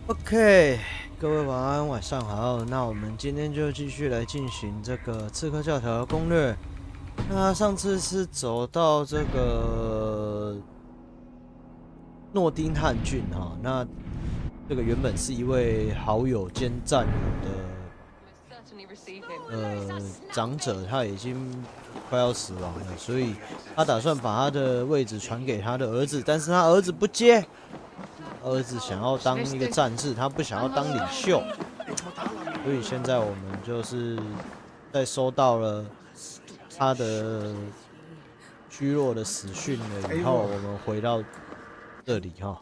OK， 各位晚安，晚上好。那我们今天就继续来进行这个刺客教条的攻略。那上次是走到这个诺丁汉郡哈，那这个原本是一位好友兼战友的长者，他已经快要死亡了，所以他打算把他的位置传给他的儿子，但是他儿子不接。儿子想要当一个战士，他不想要当领袖，所以现在我们就是在收到了他的虚弱的死讯了以后，我们回到这里哈。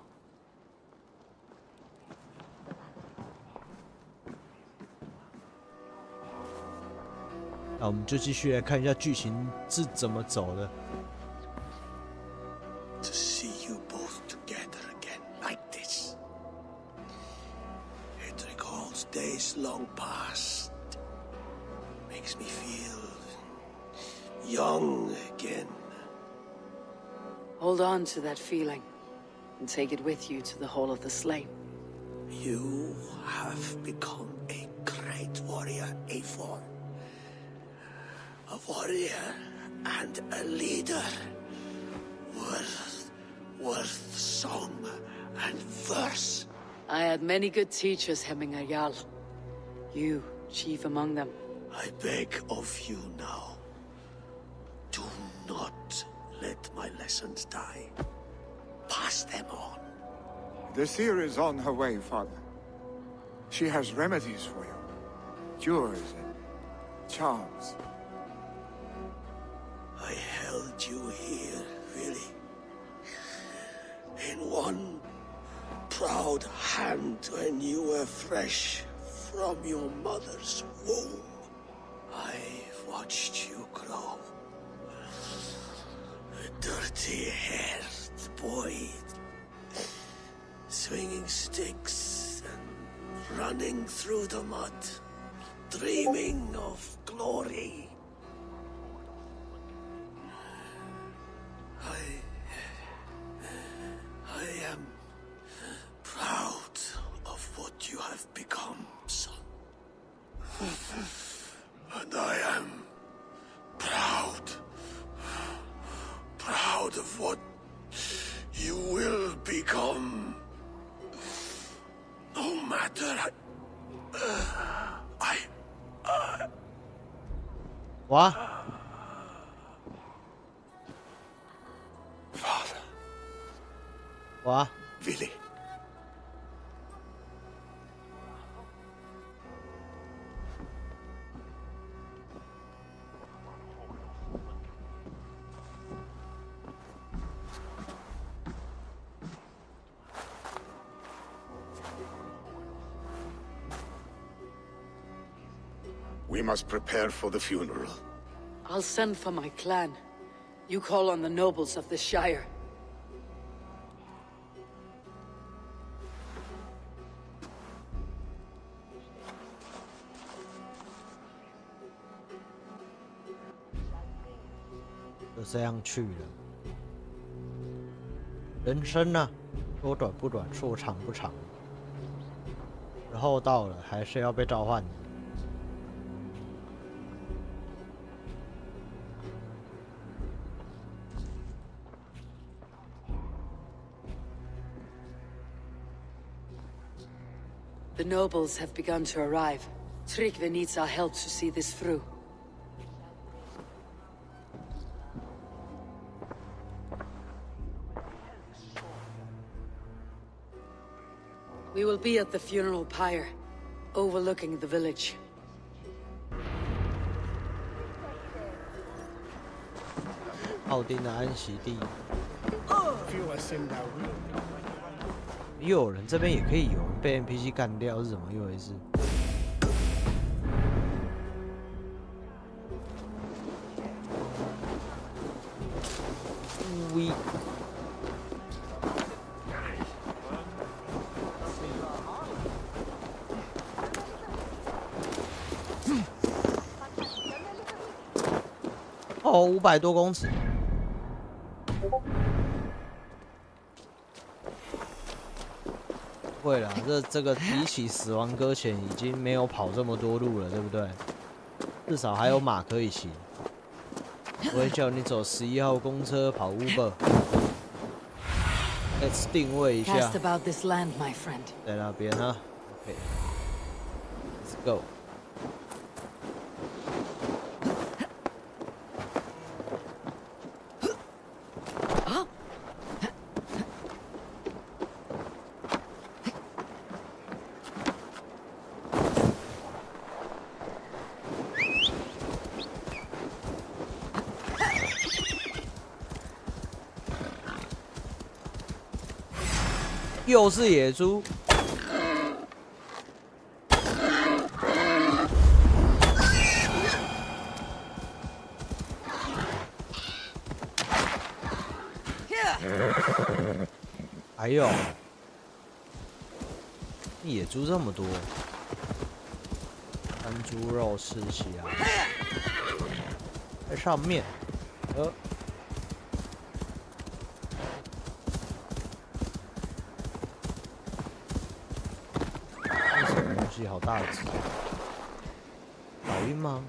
那我们就继续来看一下剧情是怎么走的。Days long past makes me feel young again. Hold on to that feeling and take it with you to the Hall of the Slain. You have become a great warrior, Avon. A warrior and a leader worth song and verse. I had many good teachers, Hemingayal. You, chief among them. I beg of you now, do not let my lessons die. Pass them on. The seer is on her way, Father. She has remedies for you. Cures and charms. I held you here, really. In one proud hand when you were fresh from your mother's womb. I've watched you grow. A dirty-haired boy, swinging sticks and running through the mud, dreaming of glory. I am proud of what you have become, son. And I am proud of what you will become. No matter What? Father. What? Billy. We must prepare for the funeral. I'll send for my clan. You call on the nobles of the Shire.就这样去了。人生呢，说短不短，说长不长。时候到了，还是要被召唤的。The nobles have begun to arrive. Tryggve needs our help to see this through. We will be at the funeral pyre, overlooking the village. 奥丁的安息地。又有人这边也可以有人被 NPC 干掉，是怎么一回事？喂！哦，500多公尺。会啦，这个比起死亡搁浅已经没有跑这么多路了，对不对？至少还有马可以骑。不会叫你走11号公车跑 Uber。Let's 定位一下。 Cast about this land, my friend. 在那边啊 ，OK，Let's go。又是野猪。还有，野猪这么多，山猪肉吃起来，在上面，好大只，老鹰吗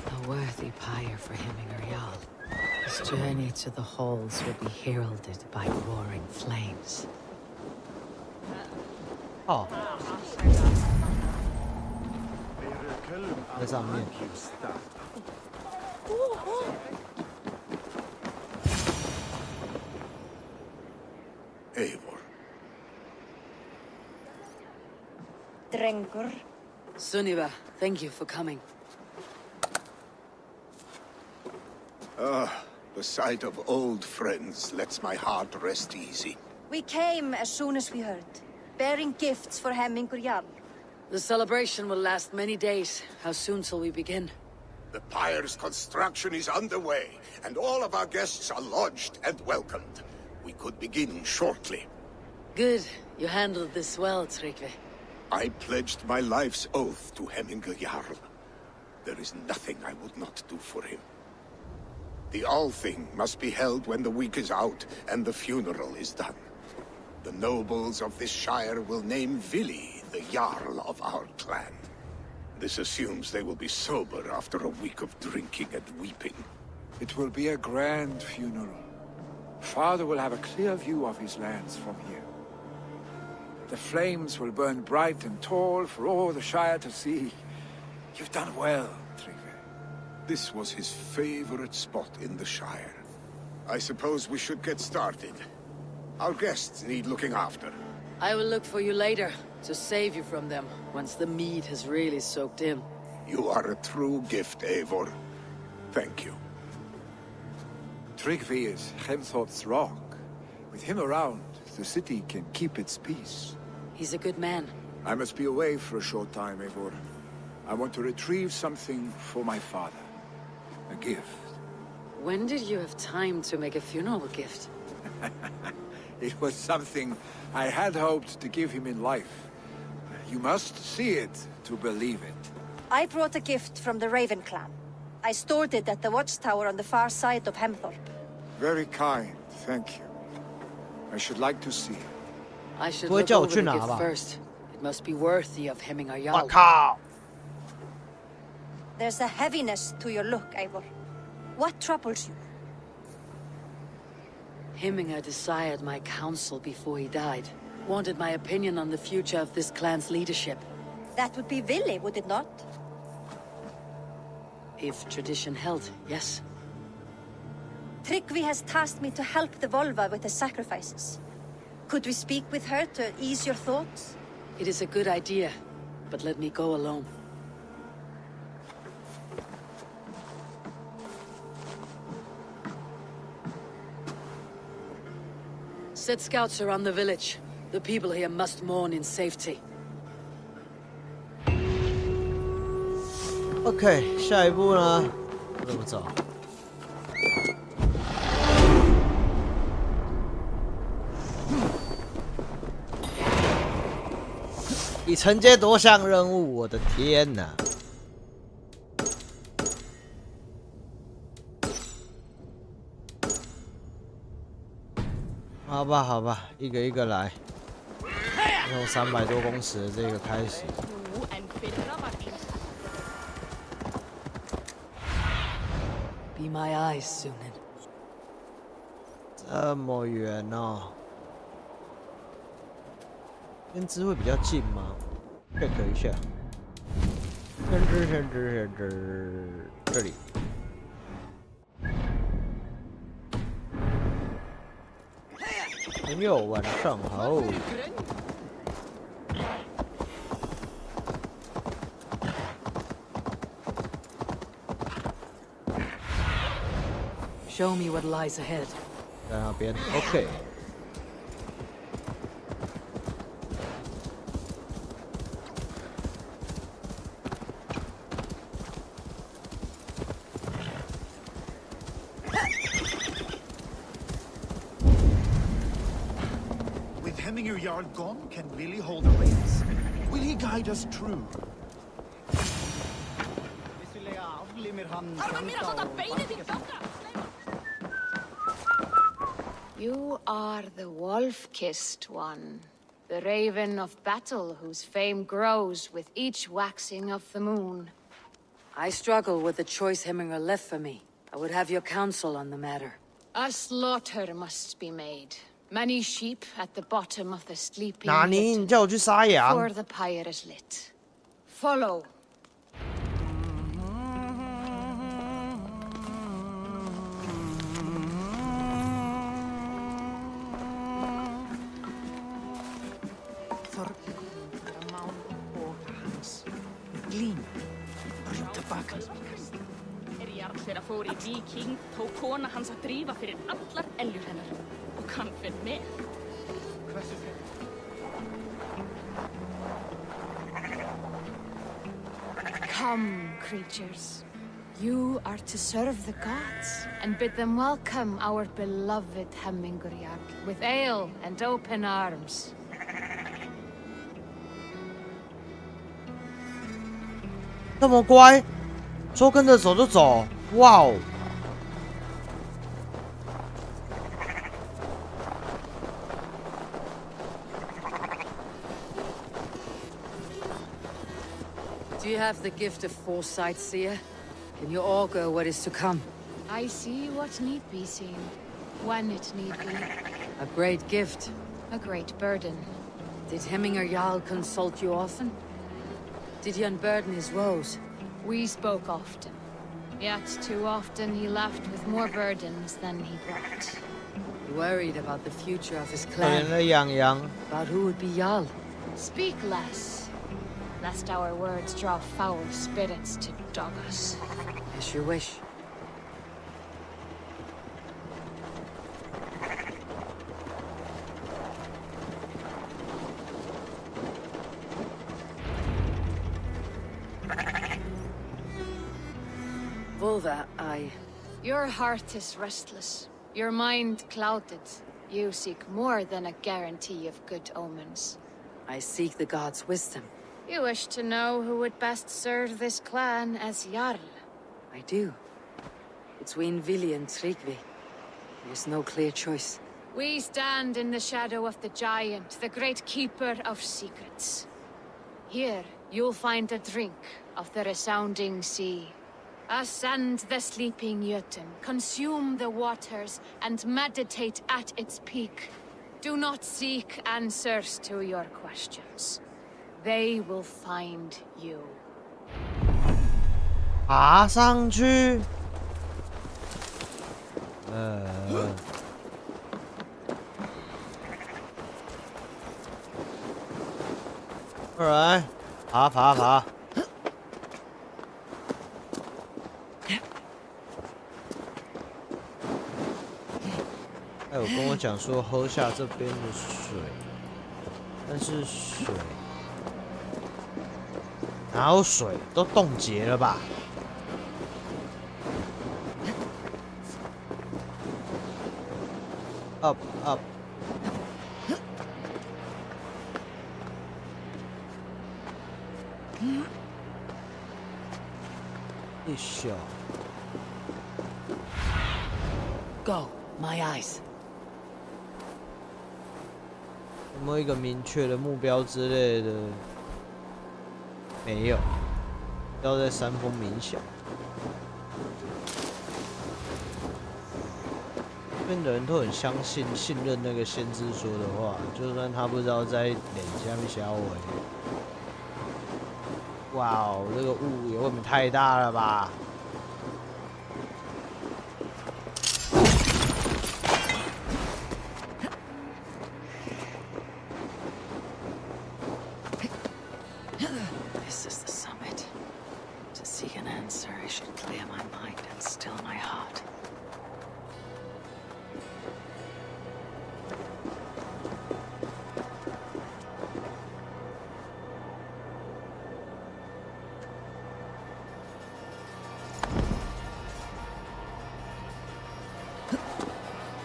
？A worthy pyre for Hemingway. His journey to the halls will be heralded by roaring flames. 哦，在上面。Eivor. Drengur. Sunniva, thank you for coming. The sight of old friends lets my heart rest easy. We came as soon as we heard, bearing gifts for Hemmingur Jarl. The celebration will last many days. How soon shall we begin? The pyre's construction is underway, and all of our guests are lodged and welcomed. We could begin shortly. Good. You handled this well, Tryggvi. I pledged my life's oath to Hemmingur Jarl. There is nothing I would not do for him. The Althing must be held when the week is out and the funeral is done. The nobles of this shire will name Vili the Jarl of our clan. This assumes they will be sober after a week of drinking and weeping. It will be a grand funeral. Father will have a clear view of his lands from here. The flames will burn bright and tall for all the Shire to see. You've done well, Tryggvi. This was his favorite spot in the Shire. I suppose we should get started. Our guests need looking after. I will look for you later, to save you from them, once the mead has really soaked in. You are a true gift, Eivor. Thank you. Tryggvi is Hemthorpe's rock. With him around, the city can keep its peace. He's a good man. I must be away for a short time, Eivor. I want to retrieve something for my father. A gift. When did you have time to make a funeral gift? It was something I had hoped to give him in life. You must see it to believe it. I brought a gift from the Raven clan. I stored it at the watchtower on the far side of Hemthorpe. Very kind, thank you. I should like to see it. I should 不会 look 叫我 over 去 the 拿 gift 吧？ first. It must be worthy of Hemmingar 我 Jarl. 靠！ There's a heaviness to your look, Eivor. What troubles you? Hemmingar desired my counsel before he died. Wanted my opinion on the future of this clan's leadership. That would be Vili, would it not? If tradition held, yes. Tryggvi has tasked me to help the Volva with the sacrifices. Could we speak with her to ease your thoughts? It is a good idea, but let me go alone. Set scouts around the village. The people here must mourn in safety. OK， 下一步呢？怎么走？你承接多项任务，我的天哪！好吧，好吧，一个一个来。从300多公尺的这个开始。Be my eyes, Sunan. 这么远哦。跟枝会比较近吗 ？check 一下。这里。朋友，晚上好。Show me what lies ahead. 在那边 ，OK。With Hemminger Jarl gone, can Willie hold the reins? Will he guide us true? You are the wolf-kissed one, the raven of battle whose fame grows with each waxing of the moon. I struggle with the choice Hemminger left for me. I would have your counsel on the matter. A slaughter must be made. Many sheep at the bottom of the sleeping 哪尼？ pit 你叫我去杀羊？ before the pyre is lit. Follow. Þegar fór í Víking tók kona hans að drífa fyrir allar eljur hennar og kann fyrir með. Come, creatures. You are to serve the gods and bid them welcome our beloved Hemmingur with ale and open arms. 这么乖，说跟着走就走，哇哦！ Do you have the gift of foresight, seer? Can you augur what is to come? I see what need be seen, when it need be. A great gift. A great burden. Did Hemminger Jarl consult you often? Did he unburden his woes? We spoke often, yet too often he left with more burdens than he brought. He worried about the future of his 可怜 clan, 的羊羊， about who would be Jarl. Speak less, lest our words draw foul spirits to dog us. As you wish. Volva, Your heart is restless, your mind clouded. You seek more than a guarantee of good omens. I seek the gods' wisdom. You wish to know who would best serve this clan as Jarl. I do. Between Vili and Tryggvi, there is no clear choice. We stand in the shadow of the giant, the great keeper of secrets. Here, you'll find a drink of the resounding sea. Ascend the sleeping Jötun, consume the waters, and meditate at its peak. Do not seek answers to your questions. They will find you. 爬上去。Alright， 爬。哎，我跟我讲说喝下这边的水，但是水哪有水？都冻结了吧？Up。一笑。Go, my eyes. 有没有一个明确的目标之类的？没有，要在山峰冥想。这边的人都很信任那个先知说的话，就算他不知道在脸下面小尾。哇哦，这个雾也未免太大了吧！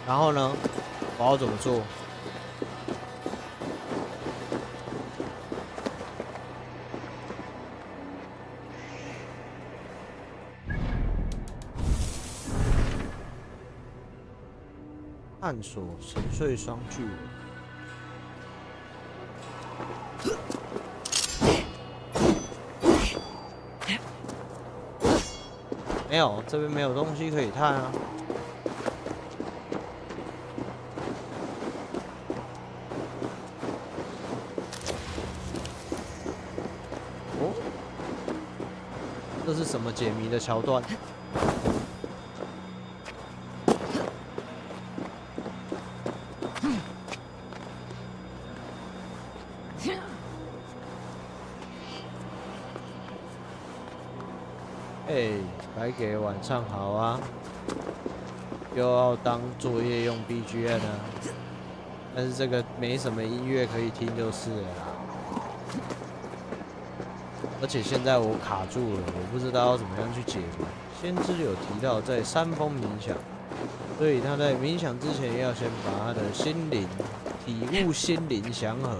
然后呢，我要怎么做？探索沉睡双巨人。没有，这边没有东西可以探啊。哦，这是什么解谜的桥段？白给晚上好啊，又要当作业用 BGM 啊，但是这个没什么音乐可以听就是了啦。而且现在我卡住了，我不知道要怎么样去解谜。先知有提到在山峰冥想，所以他在冥想之前要先把他的心灵体悟心灵祥和。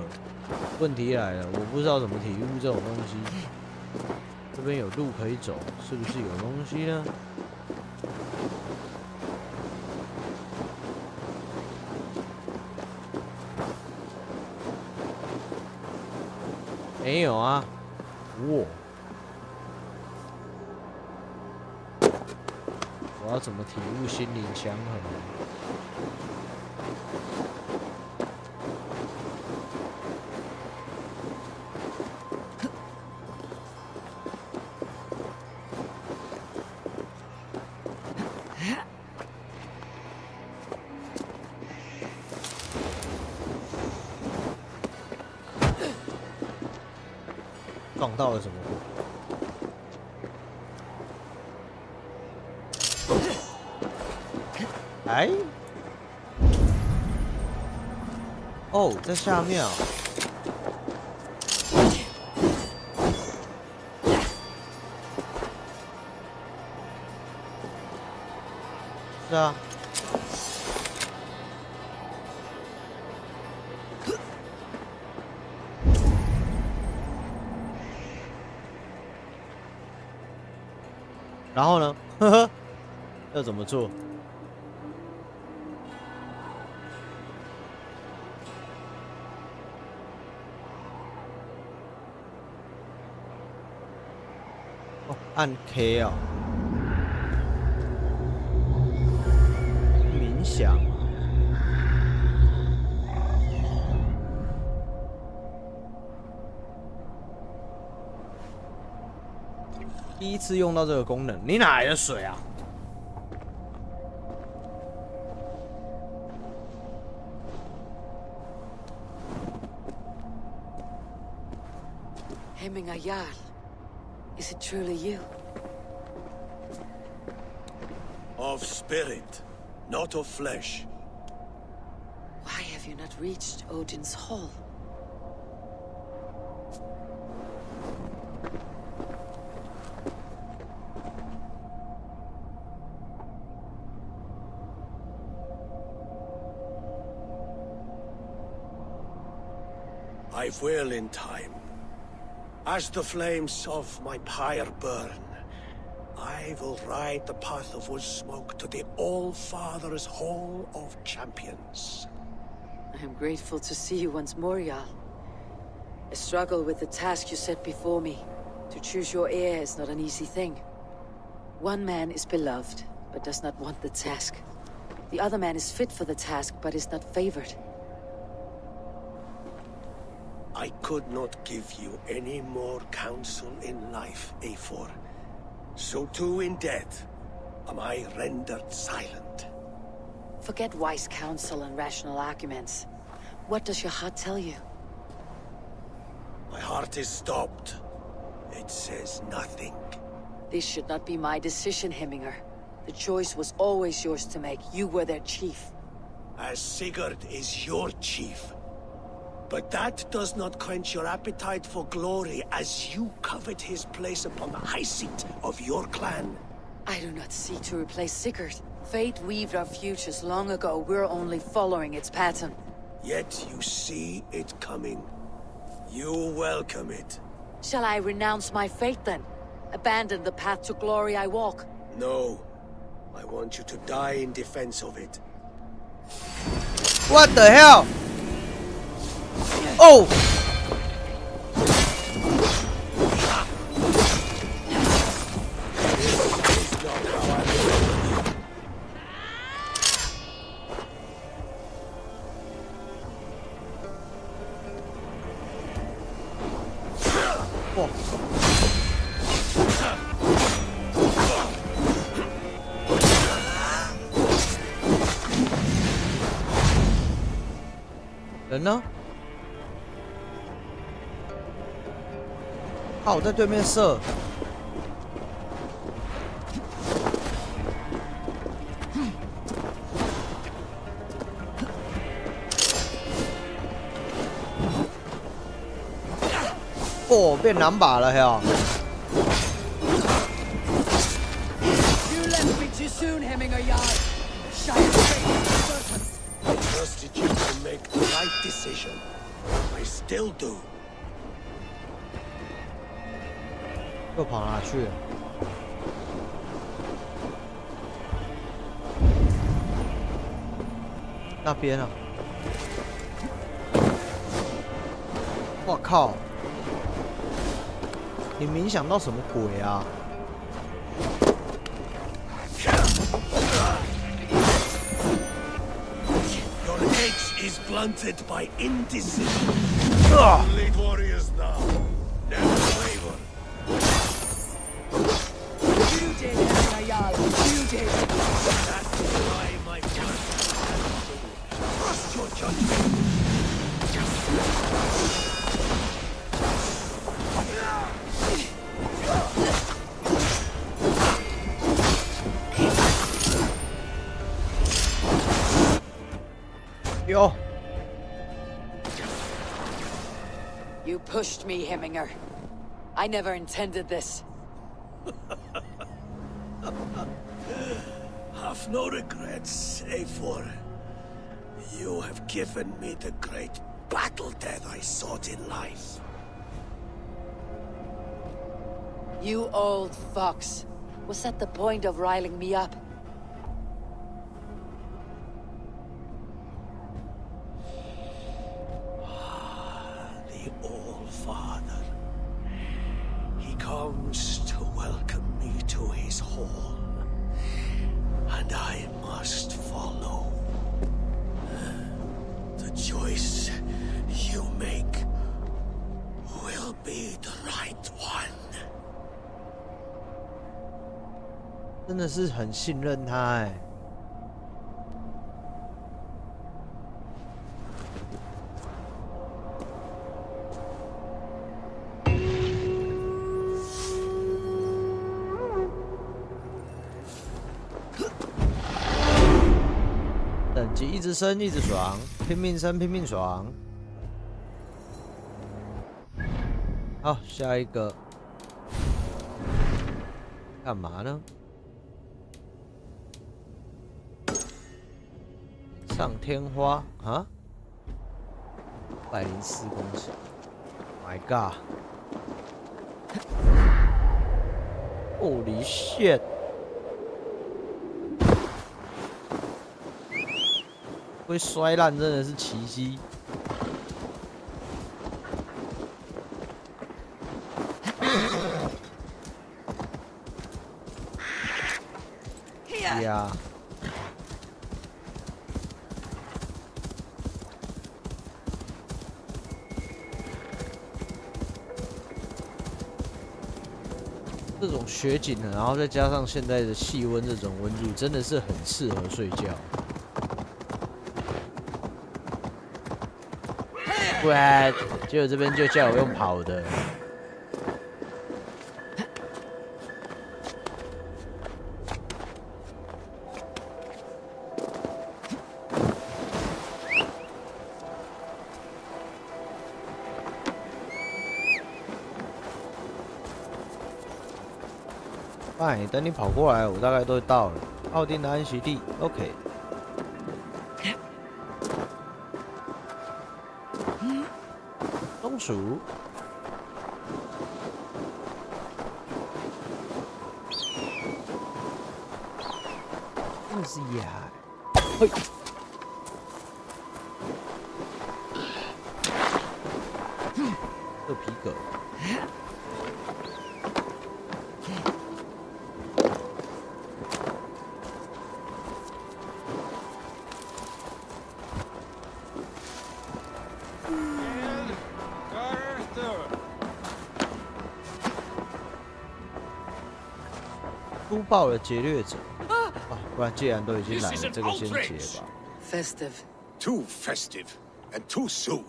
问题来了，我不知道怎么体悟这种东西。这边有路可以走，是不是有东西呢？没有啊，我要怎么体悟心灵祥和？撞到了什么？哎，哦，在下面啊。是啊。然后呢？呵呵，要怎么做？哦，按 K 啊，冥想。第一次用到这个功能，你哪来的水啊？ Jarl, is it truly you? Of spirit, not of flesh. Why have you not reached Odin's Hall? I will in time. As the flames of my pyre burn, I I will ride the path of Wolfsmoke to the All-Father's Hall of Champions. I am grateful to see you once more, Jarl. I struggle with the task you set before me. To choose your heir is not an easy thing. One man is beloved, but does not want the task. The other man is fit for the task, but is not favored. I could not give you any more counsel in life, Eivor. So too in death am I rendered silent. Forget wise counsel and rational arguments. What does your heart tell you? My heart is stopped. It says nothing. This should not be my decision, Hemminger. The choice was always yours to make. You were their chief. As Sigurd is your chief. But that does not quench your appetite for glory as you covet his place upon the high seat of your clan. I do not seek to replace Sigurd. Fate weaved our futures long ago. We're only following its pattern. Yet you see it coming. You welcome it. Shall I renounce my fate then? Abandon the path to glory I walk? No. I want you to die in defense of it. What the hell? Oh!人呢？啊，我在对面射。哦，变两把了呀！ You left me too soon, Hemminger Jarl. I trusted you to make the right decision. I still do. 又跑哪去了？那边啊！我靠！你冥想到什么鬼啊？ Your edge is blunted by indecision. Lead warriors now. Never waver. You did, Hemminger Jarl. You did. That's why my blood trust your judgment. Yo. You pushed me, Hemminger. I never intended this. Have no regrets, Eivor. You have given me the great battle death I sought in life. You old fox. Was that the point of riling me up? The All-Father. He comes to welcome me to his hall. And I must follow. The choice you make will be the right one. 真的是很信任他哎。等级一直升一直爽，拼命升拼命爽。好，下一个干嘛呢？ 上天花啊，104公尺 ，My God！ Holy shit！会摔烂真的是奇迹。呀！这种雪景呢，然后再加上现在的气温这种温度，真的是很适合睡觉。不然，结果这边就叫我用跑的。哎，等你跑过来，我大概都到了。奥丁的安息地 ，OK。松鼠。就是呀，嘿。这皮革。粗暴的劫掠者啊！不然既然都已经来了，这个先劫吧。Festive. Too festive, and too soon.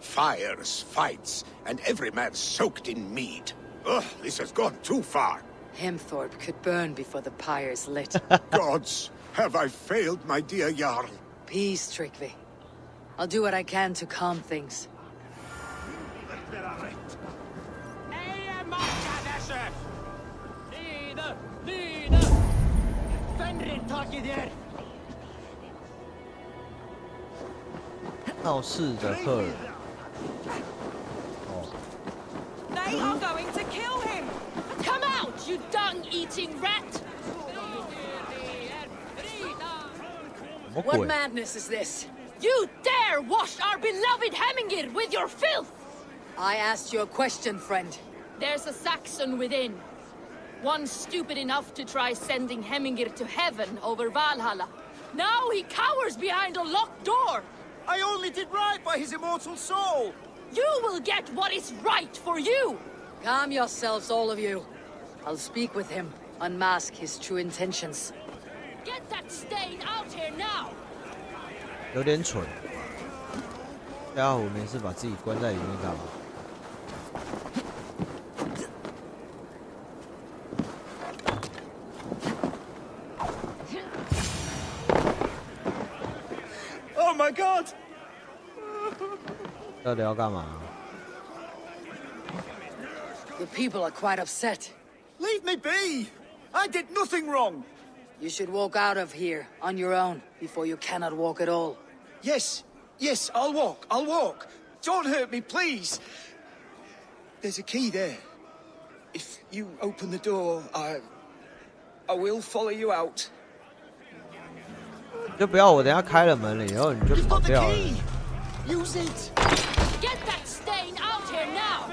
Fires, fights, and every man soaked in mead. Ugh, this has gone too far. Hemthorpe could burn before the pyre's lit. Gods, have I failed, my dear Jarl? Peace, Trygve. I'll do what I can to calm things. Oh. 闹事的客人。哦。They are going to kill him! Come out, you dung-eating rat! What madness is this? You dare wash our beloved Hemingir with your filth! I asked you a question, friend. There's a Saxon within. One stupid enough to try sending Hemingir to heaven over Valhalla. Now he cowers behind a locked door! I only did right by his immortal soul! You will get what is right for you! Calm yourselves, all of you. I'll speak with him, unmask his true intentions. Get that stain out here now! 有点蠢，家伙没事把自己关在里面干嘛？ Oh my god! 到底要干嘛？ The people are quite upset. Leave me be! I did nothing wrong! You should walk out of here on your own before you cannot walk at all. Yes, I'll walk. Don't hurt me, please. There's a key there. If you open the door, I will follow you out. 就不要我等下开了门了以后你就 You've 跑 got the 掉了。 key! Use it! Get that stain out here now!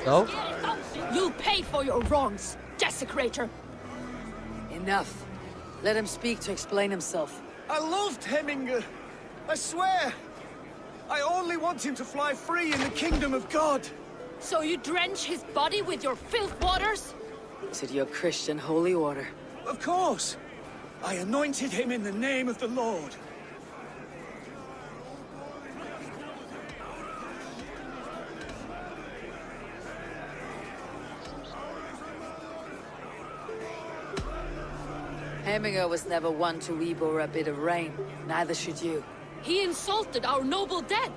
走。 You'll pay for your wrongs, desecrator! Enough. Let him speak to explain himself. I loved Hemminger. I swear. I only want him to fly free in the kingdom of God. So you drench his body with your filth waters? Is it your Christian holy order? Of course. I anointed him in the name of the Lord. 'Hemminger was never one to weep over a bit of rain. Neither should you. He insulted our noble dead!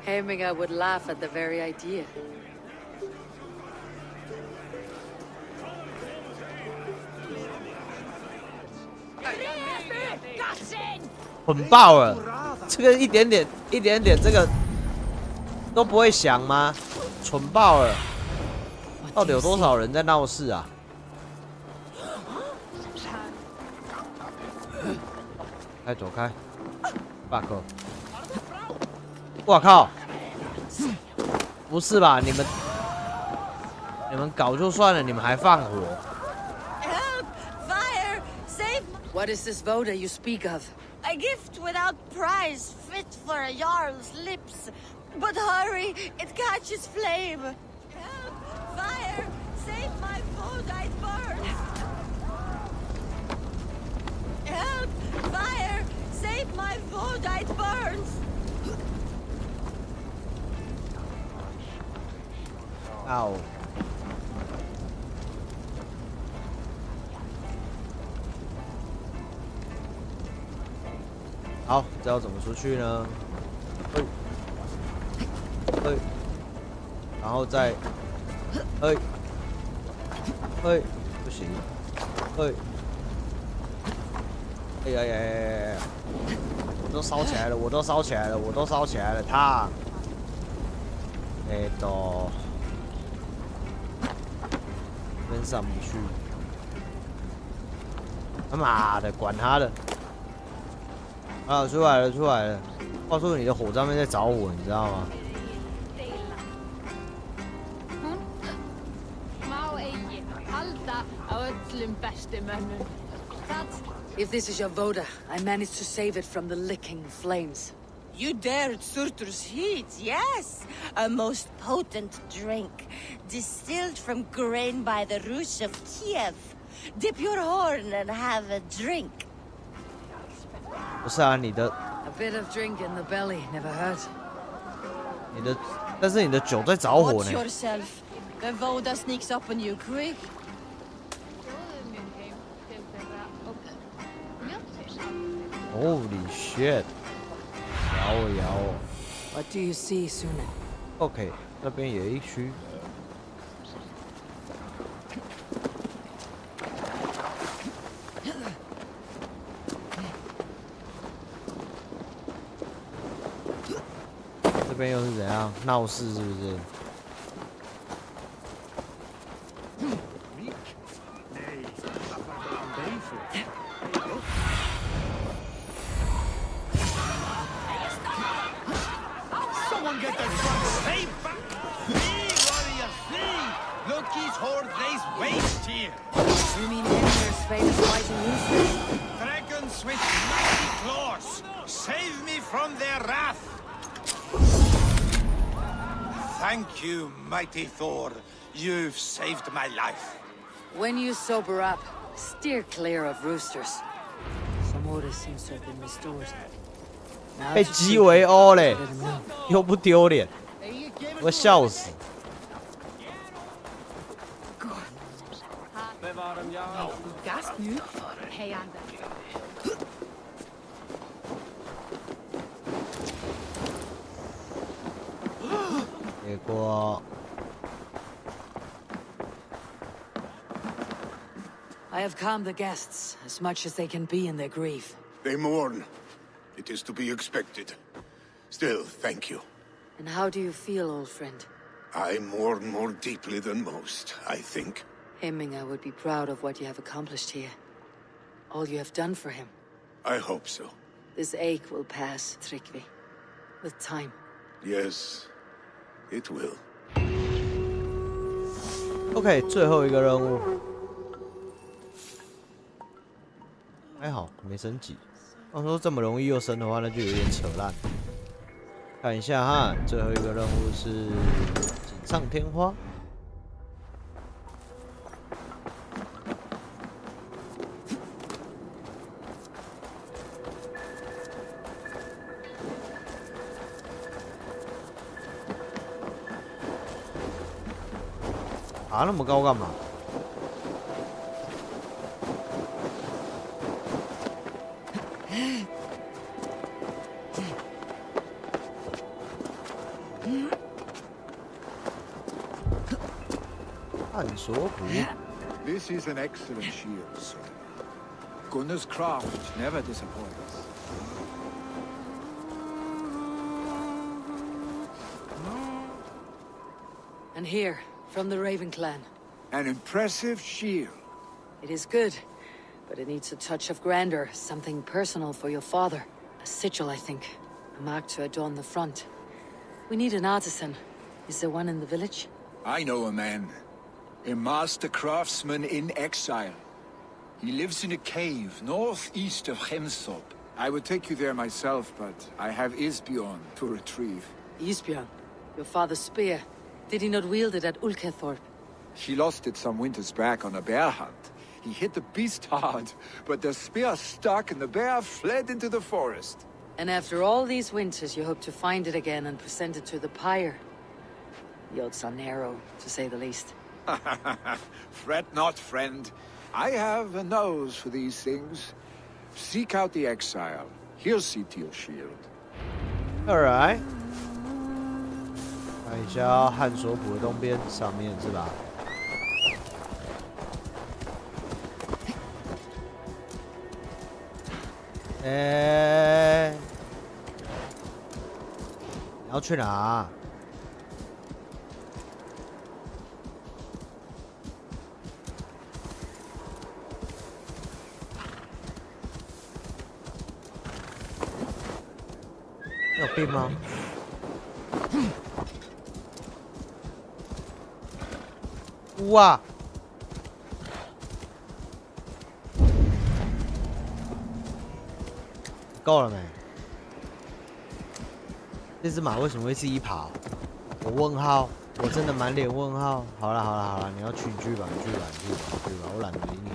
Hemminger would laugh at the very idea. 混爆了，这个一点点这个都不会响吗？蠢爆了！到底有多少人在闹事啊？开，走开 ！fuck！ 我靠！不是吧？你们搞就算了，你们还放火！ Help! Fire! Save! What is this Voda you speak of? A gift without price, fit for a jarl's lips. But hurry, it catches flame. Help! Fire! Save my food, it burns. Help! Fire! Save my food, it burns. 哦。好，这要怎么出去呢？然后再，不行，呀！我都烧起来了，我都烧起来了，烫！这边上不去，他妈的，管他的！啊，出来了！话说你的火上面在着火，你知道吗？ If this is your Voda, I managed to save it from the licking flames. You dared Surtur's heat, yes. A most potent drink, distilled from grain by the Rus of Kiev. Dip your horn and have a drink. 不是啊，你的 A bit of drink in the belly never hurt. 但是你的酒在着火 Watch 呢。 yourself. The Voda sneaks up on you quick. Holy shit！ 摇哦。 What do you see, Sunan? OK， 那边有一区。这边又是怎样？闹事是不是？ You mean Henry's famous fighting roosters? Dragons with mighty claws, save me from their wrath! Thank you, mighty Thor. You've saved my life. When you sober up, steer clear of roosters. Some order seems to have been restored. Now 被 to 击 Sunan, 围殴嘞， let him know. 又不丢脸，我笑死。 Gas nu? Hej, Ander. 结果 I have calmed the guests as much as they can be in their grief. They mourn. It is to be expected. Still, thank you. And how do you feel, old friend? I mourn more deeply than most, I think. Hemminga would be proud of what you have accomplished here. All you have done for him. I hope so. This ache will pass, Tryggvi. With time. Yes, it will. OK， 最后一个任务，还好没升级。要说这么容易又升的话，那就有点扯烂。看一下哈，最后一个任务是锦上添花。爬那么高干嘛？探索谷。 This is an excellent shield, sir. Gunnar's craft never disappoints. And here, From the Raven clan. An impressive shield. It is good, but it needs a touch of grandeur, something personal for your father. A sigil, I think. A mark to adorn the front. We need an artisan. Is there one in the village? I know a man. A master craftsman in exile. He lives in a cave northeast of Hemthorp. I would take you there myself, but I have Isbjorn to retrieve. Isbjorn? Your father's spear. Did he not wield it at Ulkethorp? He lost it some winters back on a bear hunt. He hit the beast hard, but the spear stuck and the bear fled into the forest. And after all these winters, you hope to find it again and present it to the pyre. The odds are narrow, to say the least. Fret not, friend. I have a nose for these things. Seek out the exile. He'll see to your shield. Alright. 看一下汉索普的东边上面是吧？你要去哪？有病吗？哇！够了没？这只马为什么会自己跑？我问号，我真的满脸问号。好了好了好了，你要去你去吧，你去吧，你去吧，你去吧，我懒得理你。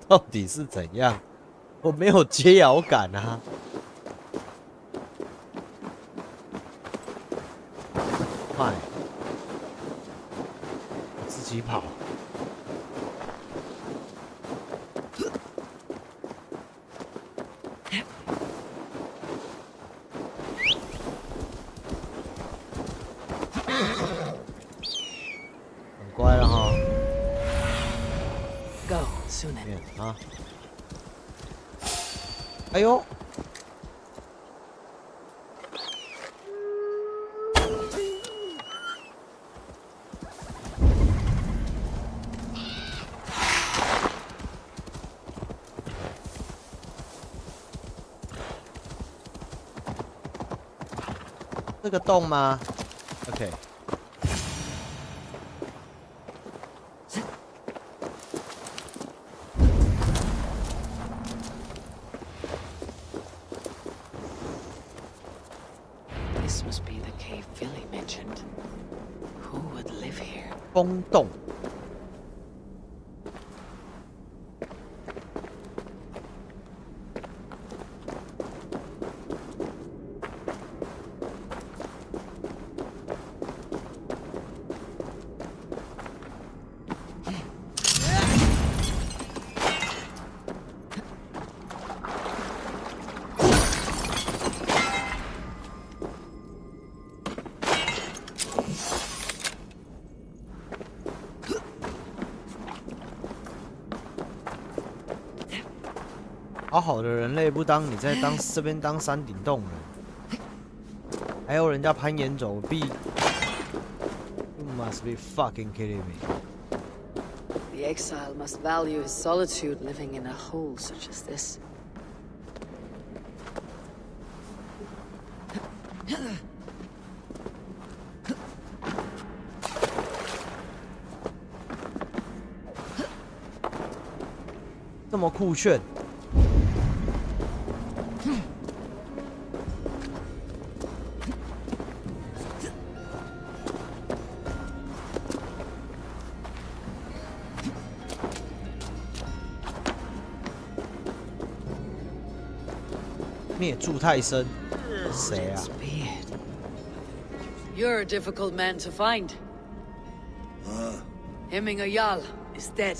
到底是怎样？我没有接摇杆啊！妈，我自己跑。很乖了哈。Go, soon. 啊！哎呦！这个洞吗 ？OK。This must be the cave Billy mentioned. Who would live here? 风洞。好好的人类不当，你在这边当山顶洞人，还有人家攀岩走壁 ，You must be fucking kidding me! The exile must value his solitude, living in a hole such as this. 这么酷炫！灭柱太深，谁啊？ You're a difficult man to find. Hemminger Jarl is dead.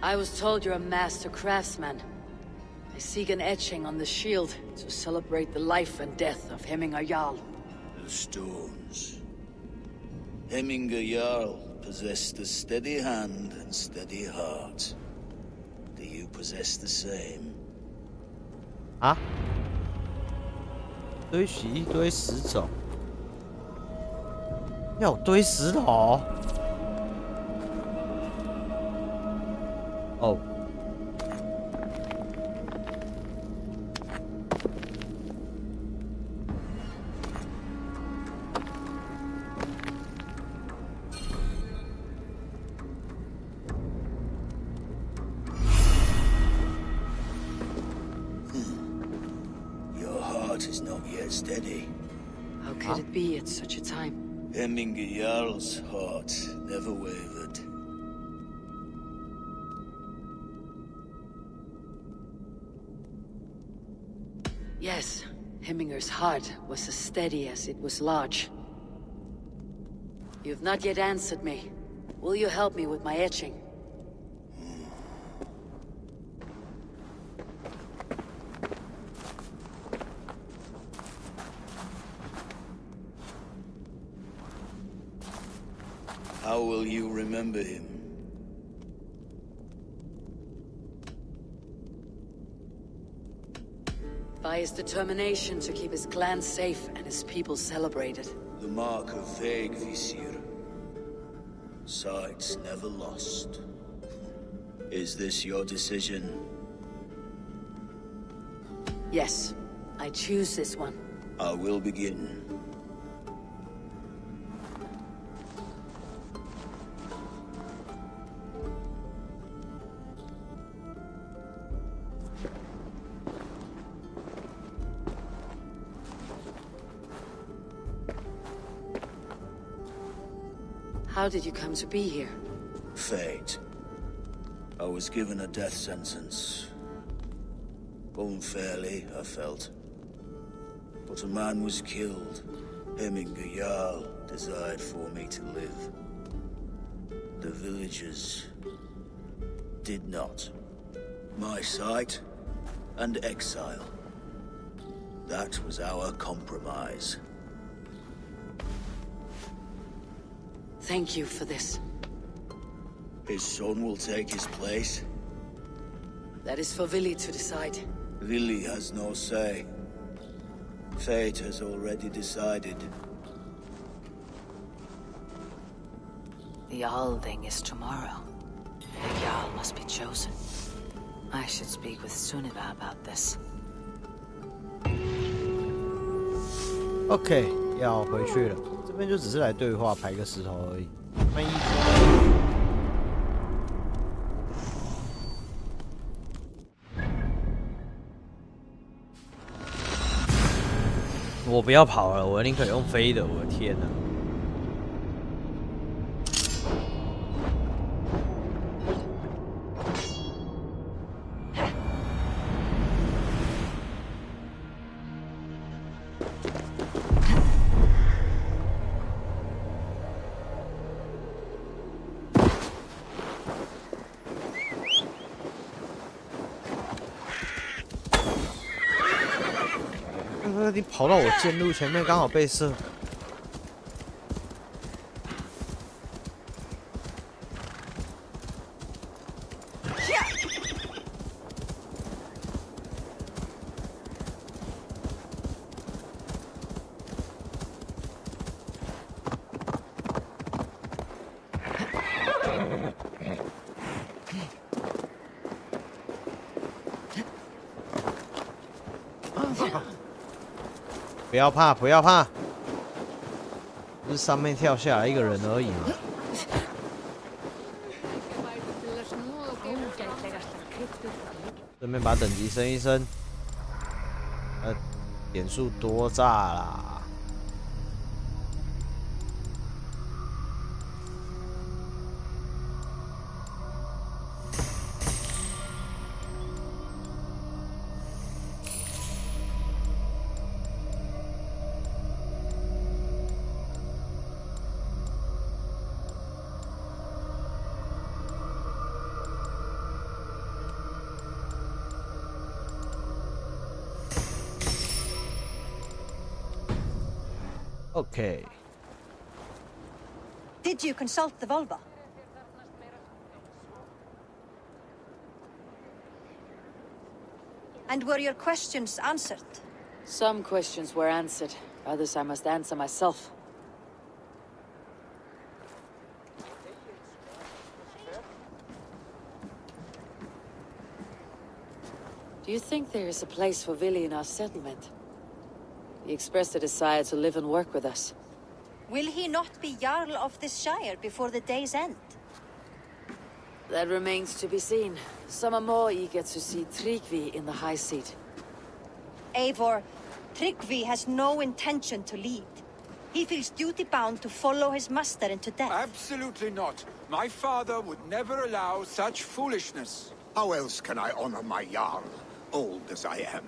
I was told you're a master craftsman. I seek an etching on the shield to celebrate the life and death of Hemminger Jarl. The stones. Hemminger Jarl possessed a steady hand and steady heart. Do you possess the same? 啊？堆起一堆石种，要有堆石头。哦。Steady. How could it be at such a time? Hemminger Jarl's heart never wavered. Yes, Hemminger's heart was as steady as it was large. You've not yet answered me. Will you help me with my etching? How will you remember him? By his determination to keep his clan safe and his people celebrated. The mark of Vegvisir. Sights never lost. Is this your decision? Yes, I choose this one. I will begin. How did you come to be here? Fate. I was given a death sentence. Unfairly, I felt. But a man was killed. Hemminger Jarl desired for me to live. The villagers did not. My sight and exile. That was our compromise. Thank you for this. His son will take his place. That is for Vili to decide. Vili has no say. Fate has already decided. The Althing is tomorrow. The Jarl must be chosen. I should speak with Sunniva about this. OK， 要回去了。这边就只是来对话，排个石头而已。翻译。我不要跑了，我宁可用飞的。我的天哪！你跑到我箭路前面，刚好被射。不要怕，不要怕，不是上面跳下来一个人而已嘛。顺便把等级升一升，点数多炸啦！OK， Did you consult the Volva? And were your questions answered? Some questions were answered. Others I must answer myself. Do you think there is a place for Vili in our settlement? He expressed a desire to live and work with us. Will he not be Jarl of this Shire before the day's end? That remains to be seen. Some are more eager to see Tryggvi in the high seat. Eivor, Tryggvi has no intention to lead. He feels duty-bound to follow his master into death. Absolutely not. My father would never allow such foolishness. How else can I honor my Jarl, old as I am?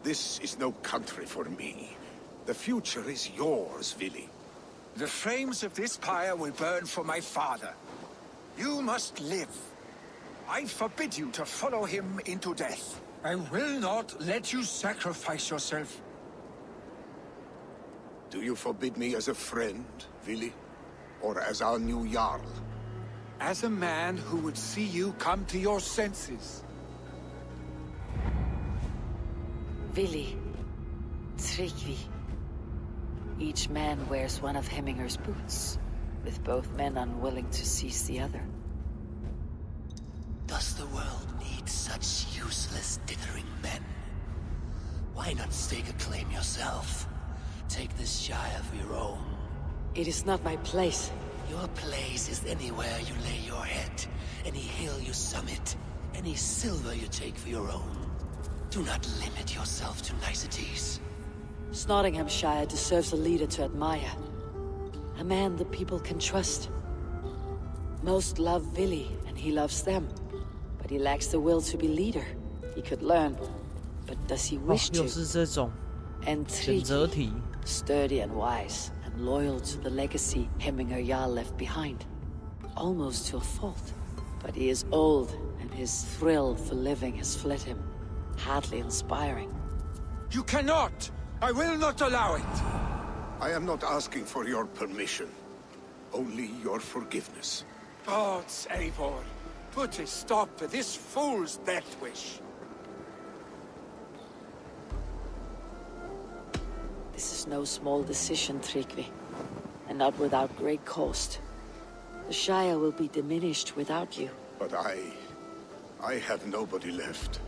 This is no country for me. The future is yours, Vili. The flames of this pyre will burn for my father. You must live. I forbid you to follow him into death. I will not let you sacrifice yourself. Do you forbid me as a friend, Vili? Or as our new Jarl? As a man who would see you come to your senses. Vili. Tryggvi. Each man wears one of Hemminger's boots, with both men unwilling to seize the other. Does the world need such useless, dithering men? Why not stake a claim yourself? Take this Shire of your own. It is not my place. Your place is anywhere you lay your head, any hill you summit, any silver you take for your own. Do not limit yourself to niceties. Nottinghamshire deserves a leader to admire. A man the people can trust. Most love Vili, and he loves them. But he lacks the will to be leader. He could learn, but does he wish to? 又是这种 And 选择 Tryggvi, 题。 sturdy and wise, and loyal to the legacy Hemminger Jarl left behind. Almost to a fault. But he is old, and his thrill for living has fled him. Hardly inspiring. You cannot! I will not allow it! I am not asking for your permission. Only your forgiveness. Gods, Eivor, put a stop to this fool's death wish. This is no small decision, Tryggvi. And not without great cost. The Shire will be diminished without you. But I have nobody left.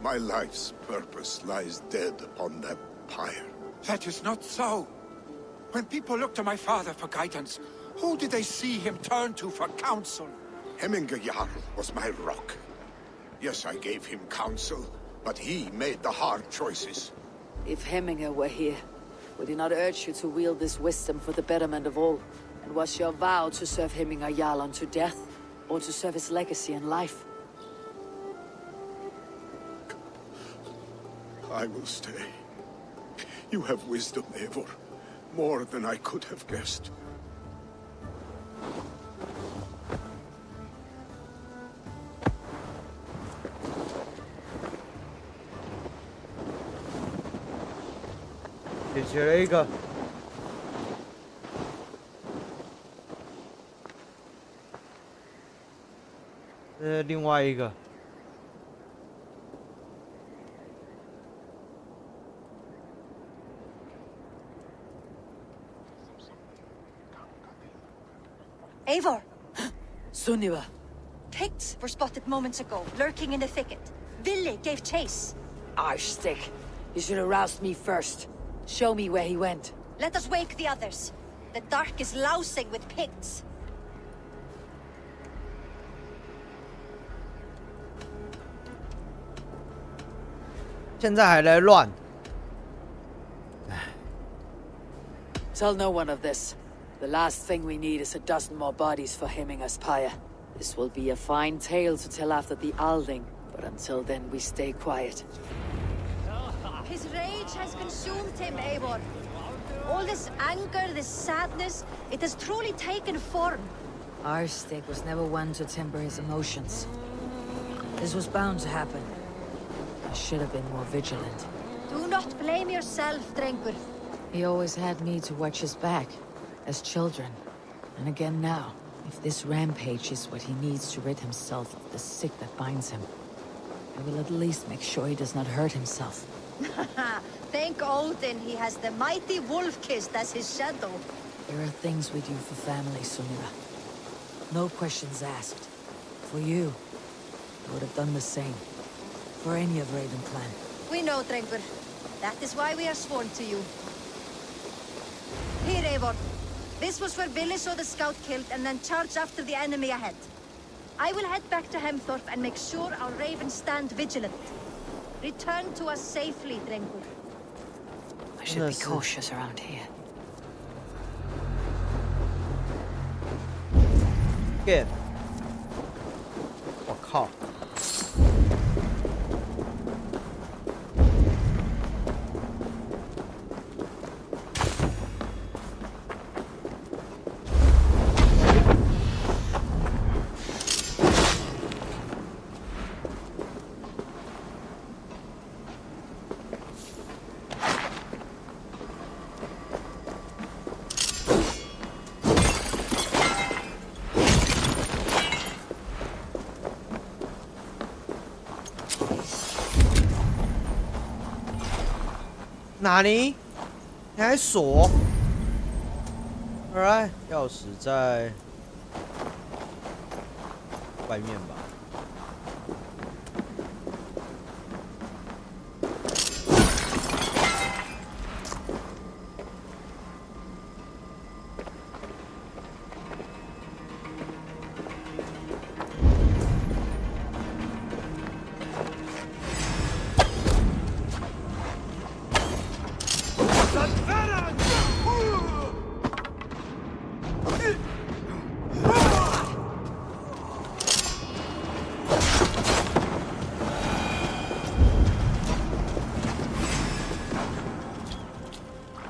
My life's purpose lies dead upon that pyre. That is not so. When people look to my father for guidance, who did they see him turn to for counsel? Hemminger Jarl was my rock. Yes, I gave him counsel, but he made the hard choices. If Hemminger were here, would he not urge you to wield this wisdom for the betterment of all? And was your vow to serve Hemminger Jarl unto death, or to serve his legacy in life? I will stay. You have wisdom, Eivor. More than I could have guessed.解决了一个。另外一个。 Eivor! Sunniva! Picts were spotted moments ago, lurking in the thicket. Vili gave chase. Arstick! You should have roused me first. Show me where he went. Let us wake the others. The dark is lousing with Picts. Tell no one of this. The last thing we need is a dozen more bodies for Hemminger's pyre. This will be a fine tale to tell after the Alding, but until then we stay quiet. His rage has consumed him, Eivor. All this anger, this sadness, it has truly taken form. Arstick was never one to temper his emotions. This was bound to happen. I should have been more vigilant. Do not blame yourself, Drengur. He always had me to watch his back, as children. And again now. If this rampage is what he needs to rid himself of the sick that binds him, I will at least make sure he does not hurt himself. Thank Odin he has the mighty Wolf-Kissed as his shadow. There are things we do for family, Sunniva. No questions asked. For you, I would have done the same. For any of Raven clan. We know, Drengr. That is why we are sworn to you. Here, Eivor. This was where Billy saw the scout killed and then charged after the enemy ahead. I will head back to Hemthorpe and make sure our ravens stand vigilant. Return to us safely, Drengr. I should be cautious around here. Again. 我靠！哪里？你还锁 ？Alright， 钥匙在外面吧。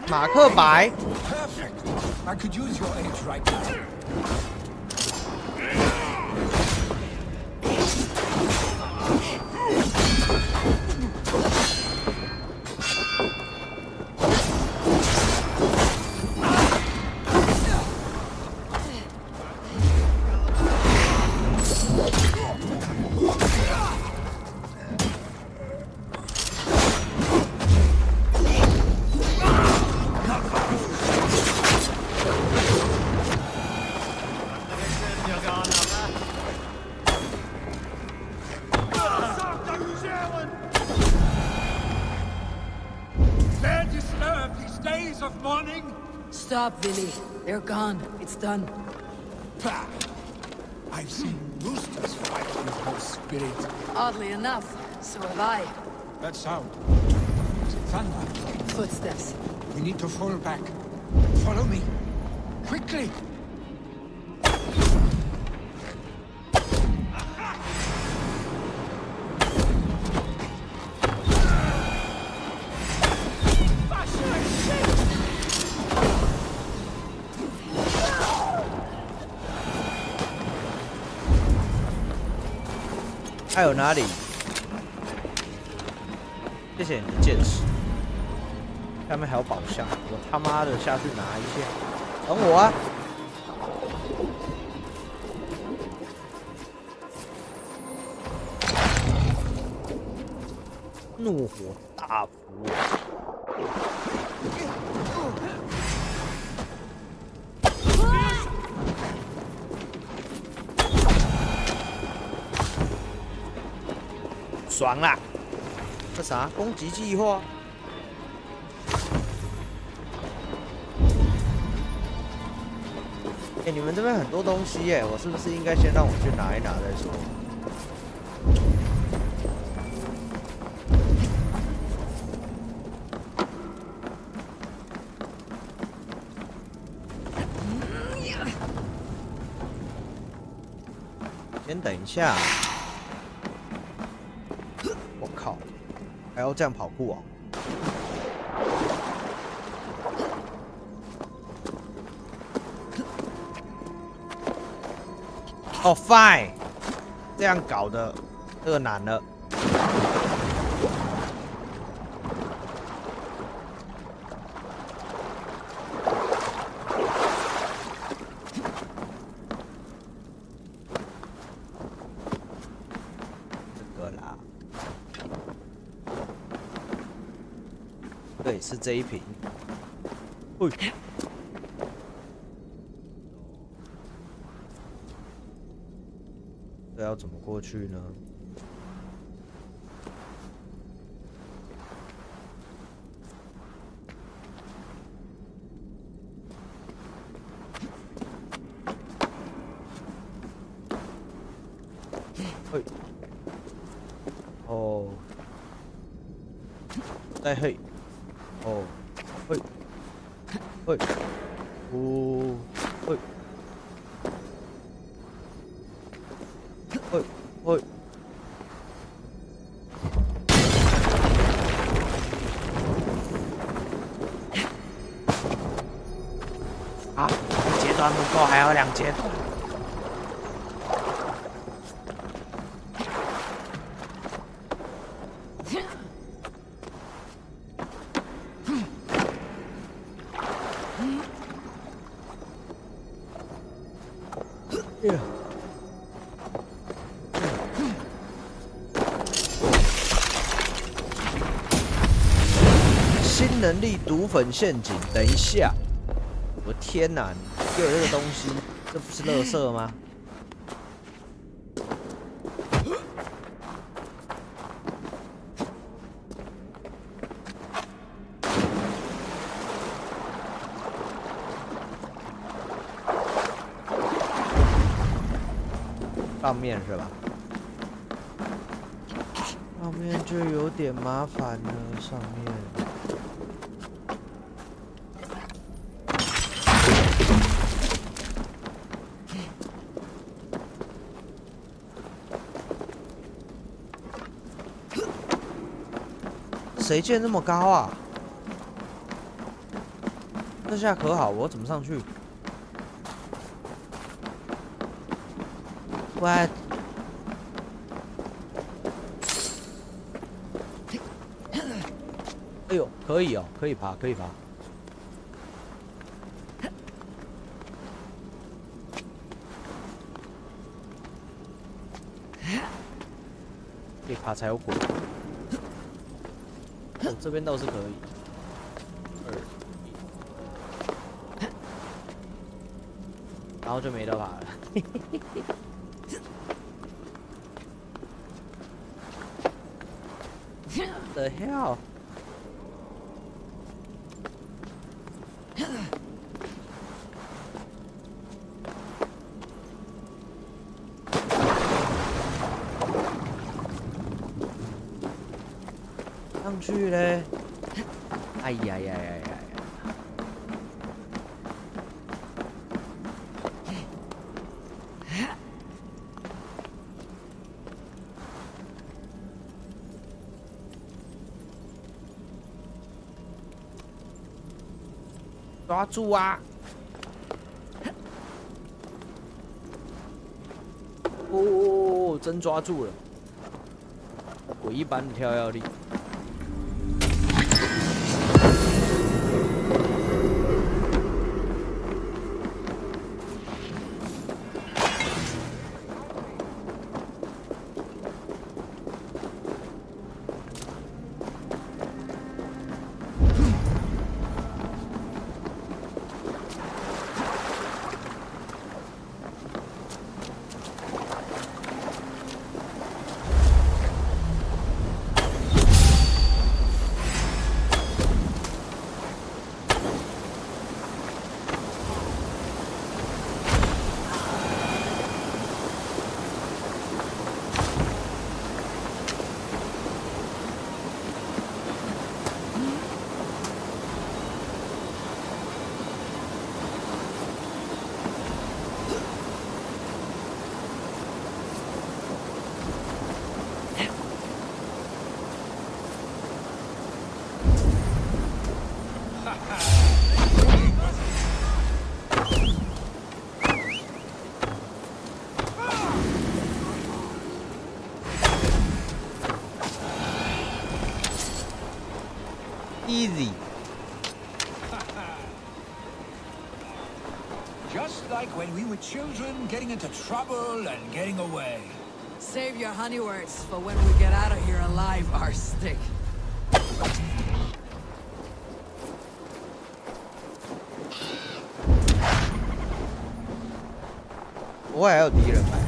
马克白 Perfect. I could use your aid right now. Stop, Billy. They're gone. It's done. Bah! I've seen roosters fight with no spirit. Oddly enough, so have I. That sound. Is it thunder? Footsteps. We need to fall back. Follow me. Quickly!还有哪里？谢谢你的剑士。下面还有宝箱，我他妈的下去拿一下。等我啊！怒火大符。爽啦！这啥攻击计划？哎，你们这边很多东西耶，我是不是应该先让我去拿一拿再说？先等一下。我靠，还要这样跑酷哦！哦 ，fine， 这样搞的，这个难了。对，是这一瓶。嘿，这要怎么过去呢？嘿，哦，再嘿，哦，嘿，嘿，哦，嘿，嘿，嘿。啊，一阶段不够，还有2阶段。新能力毒粉陷阱，等一下，我的天哪！又有这个东西，这不是垃圾吗？上面是吧？上面就有点麻烦了，上面。谁建这么高啊？这下可好，我怎么上去？喂，哎呦，可以哦，可以爬，可以爬。可以爬才有鬼。哦，这边倒是可以。然后就没得爬了。The hell？ 上去嘞！哎呀呀呀呀呀！抓住啊！哦，真抓住了！鬼一般的跳跃力。Easy. Just like when we were children, getting into trouble and getting away. Save your honey words for when we get out of here alive, Arstic. 不会还有敌人来。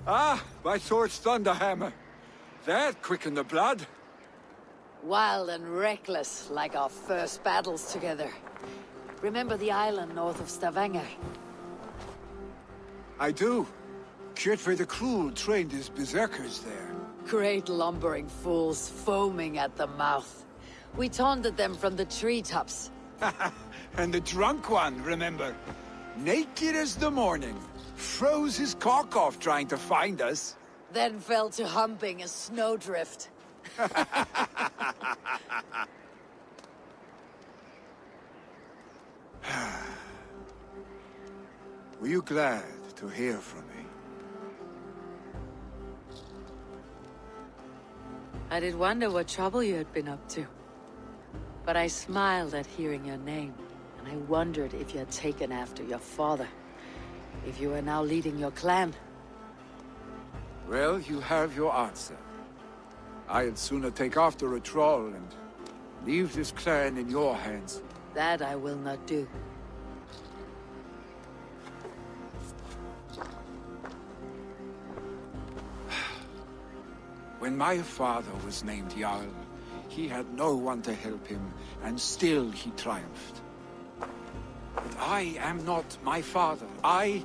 Ah, my sword's thunderhammer. That quickened the blood. Wild and reckless, like our first battles together. Remember the island north of Stavanger? I do. Kjotve the Cruel trained his berserkers there. Great lumbering fools, foaming at the mouth. We taunted them from the treetops. And the drunk one, remember? Naked as the morning. Froze his cock off trying to find us. Then fell to humping a snowdrift. Were you glad to hear from me? I did wonder what trouble you had been up to. But I smiled at hearing your name, and I wondered if you had taken after your father. If you were now leading your clan. Well, you have your answer. I'd sooner take after a troll and leave this clan in your hands. That I will not do. When my father was named Jarl, he had no one to help him, and still he triumphed. But I am not my father. I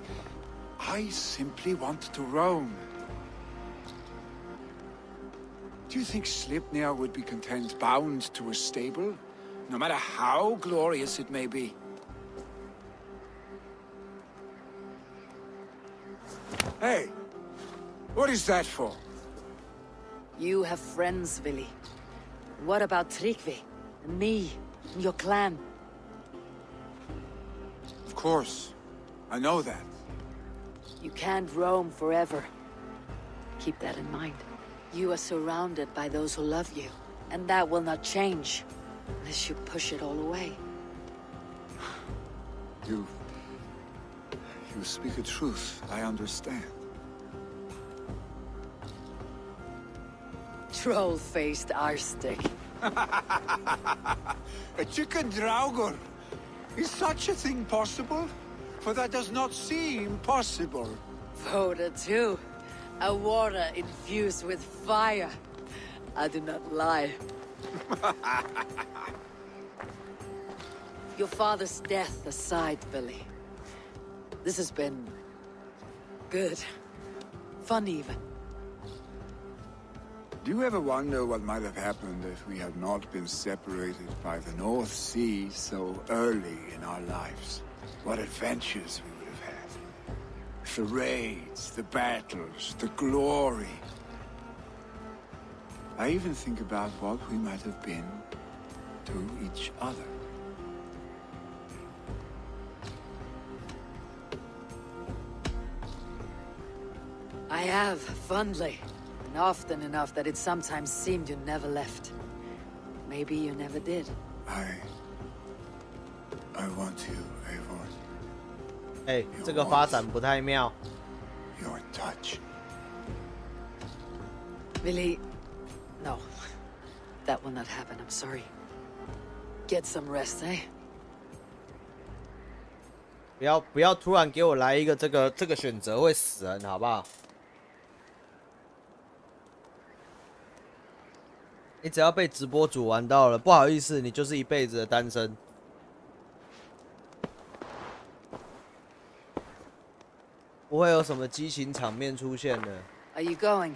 simply want to roam. Do you think Sleipnir would be content bound to a stable? No matter how glorious it may be? Hey! What is that for? You have friends, Vili. What about Tryggvi? And me? And your clan? Of course. I know that. You can't roam forever. Keep that in mind. You are surrounded by those who love you. And that will not change. Unless you push it all away. You speak a truth. I understand. Troll-faced arstick. A chicken draugur! Is such a thing possible? For that does not seem possible. Voda too. A water infused with fire. I do not lie. Your father's death aside, Billy. This has been... good. Fun even. Do you ever wonder what might have happened if we had not been separated by the North Sea so early in our lives? What adventures we would have had. The raids, the battles, the glory. I even think about what we might have been to each other. I have, fondly. And often enough that it sometimes seemed you never left. Maybe you never did. I want you, Eivor. 哎，这个发展不太妙。 Your touch. Billy, no. That will not happen, I'm sorry. Get some rest, eh? 不要突然给我来一个这个选择会死人，好不好？你只要被直播主玩到了，不好意思，你就是一辈子的单身。不会有什么激情场面出现的。Are you going?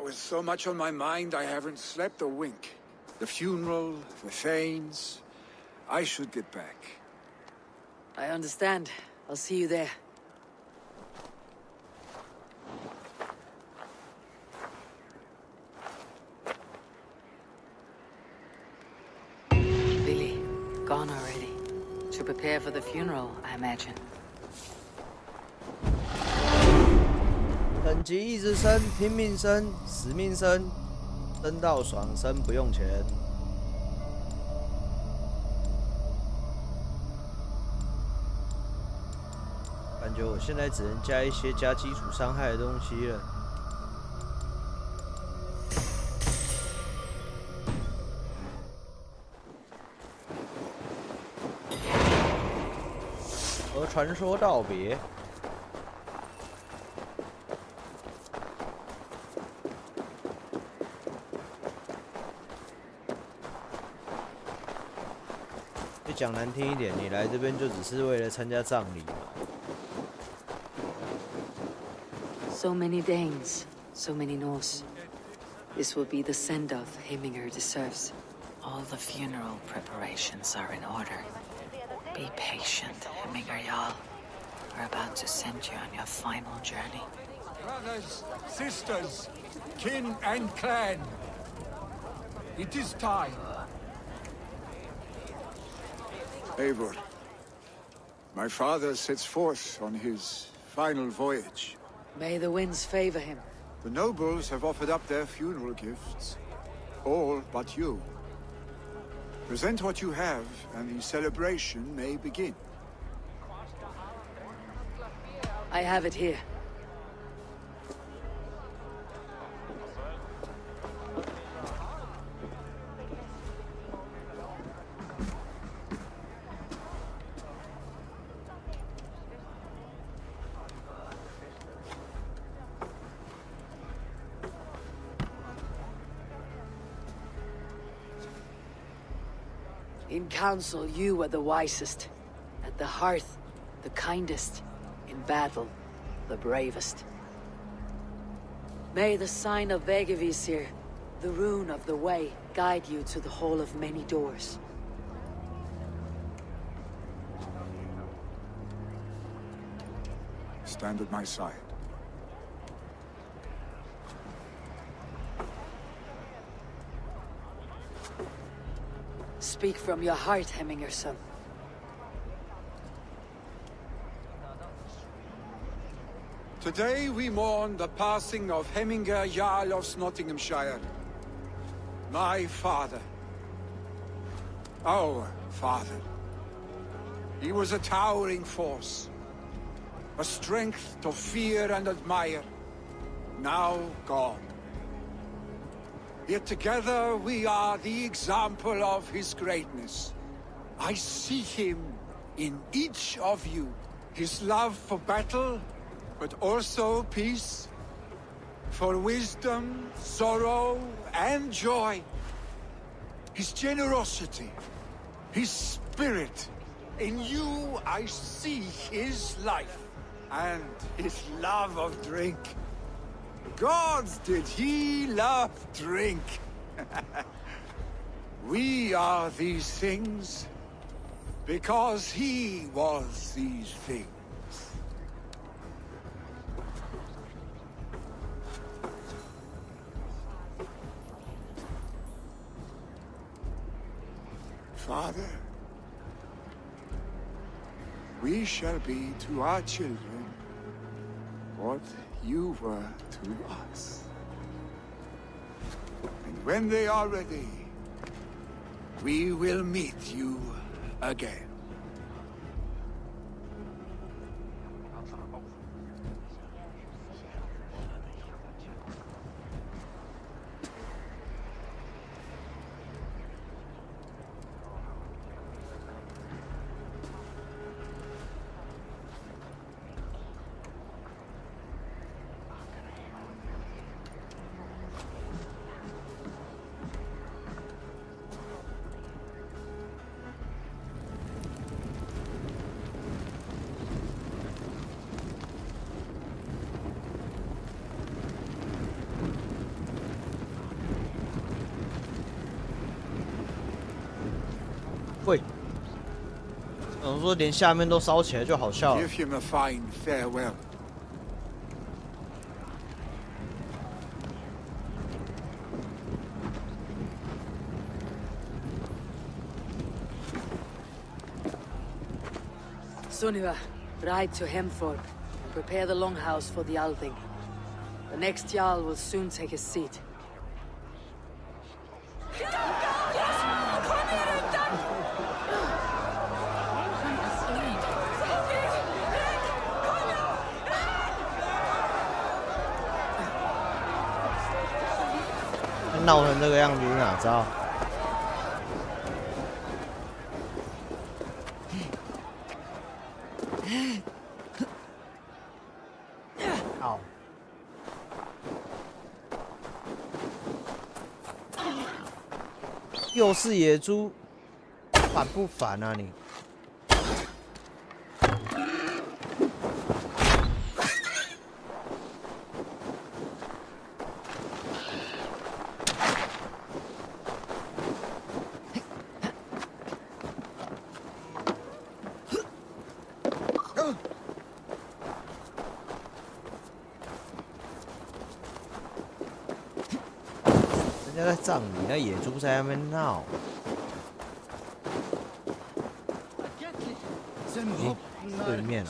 With so much on my mind, I haven't slept a wink. The funeral, the Thanes. I should get back. I understand. I'll see you there. Billy, gone already. To prepare for the funeral, I imagine. 等级一直升，拼命升，死命升，升到爽，升不用钱。觉我现在只能加一些加基础伤害的东西了。和传说道别。讲难听一点，你来这边就只是为了参加葬礼嘛。So many Danes, so many Norse. This will be the send-off Heminger deserves. All the funeral preparations are in order. Be patient, Heminger Jarl. We're about to send you on your final journey. Brothers, sisters, kin and clan. It is time. Eivor, my father sets forth on his final voyage. May the winds favor him. The nobles have offered up their funeral gifts. All but you. Present what you have, and the celebration may begin. I have it here. In council, you were the wisest. At the hearth, the kindest. In battle, the bravest. May the sign of Vegevisir, the rune of the way, guide you to the Hall of Many Doors. Stand at my side. Speak from your heart, Heminger, son. Today we mourn the passing of Heminger Jarl of Nottinghamshire. My father. Our father. He was a towering force. A strength to fear and admire. Now gone. Yet together we are the example of his greatness. I see him in each of you. His love for battle, but also peace. For wisdom, sorrow, and joy. His generosity, his spirit. In you I see his life, and his love of drink. Gods, did he love drink! We are these things because he was these things. Father, we shall be to our children what you were to us. And when they are ready, we will meet you again.会，我说连下面都烧起来就好笑了。 Give him a fine farewell. Sunniva, ride to Hemthorpe and prepare the longhouse for the Althing. The next Jarl will soon take his seat. 闹成这个样子，你哪知道？好。又是野猪，烦不烦啊你？人家在葬礼，那野猪在那边闹。对面哦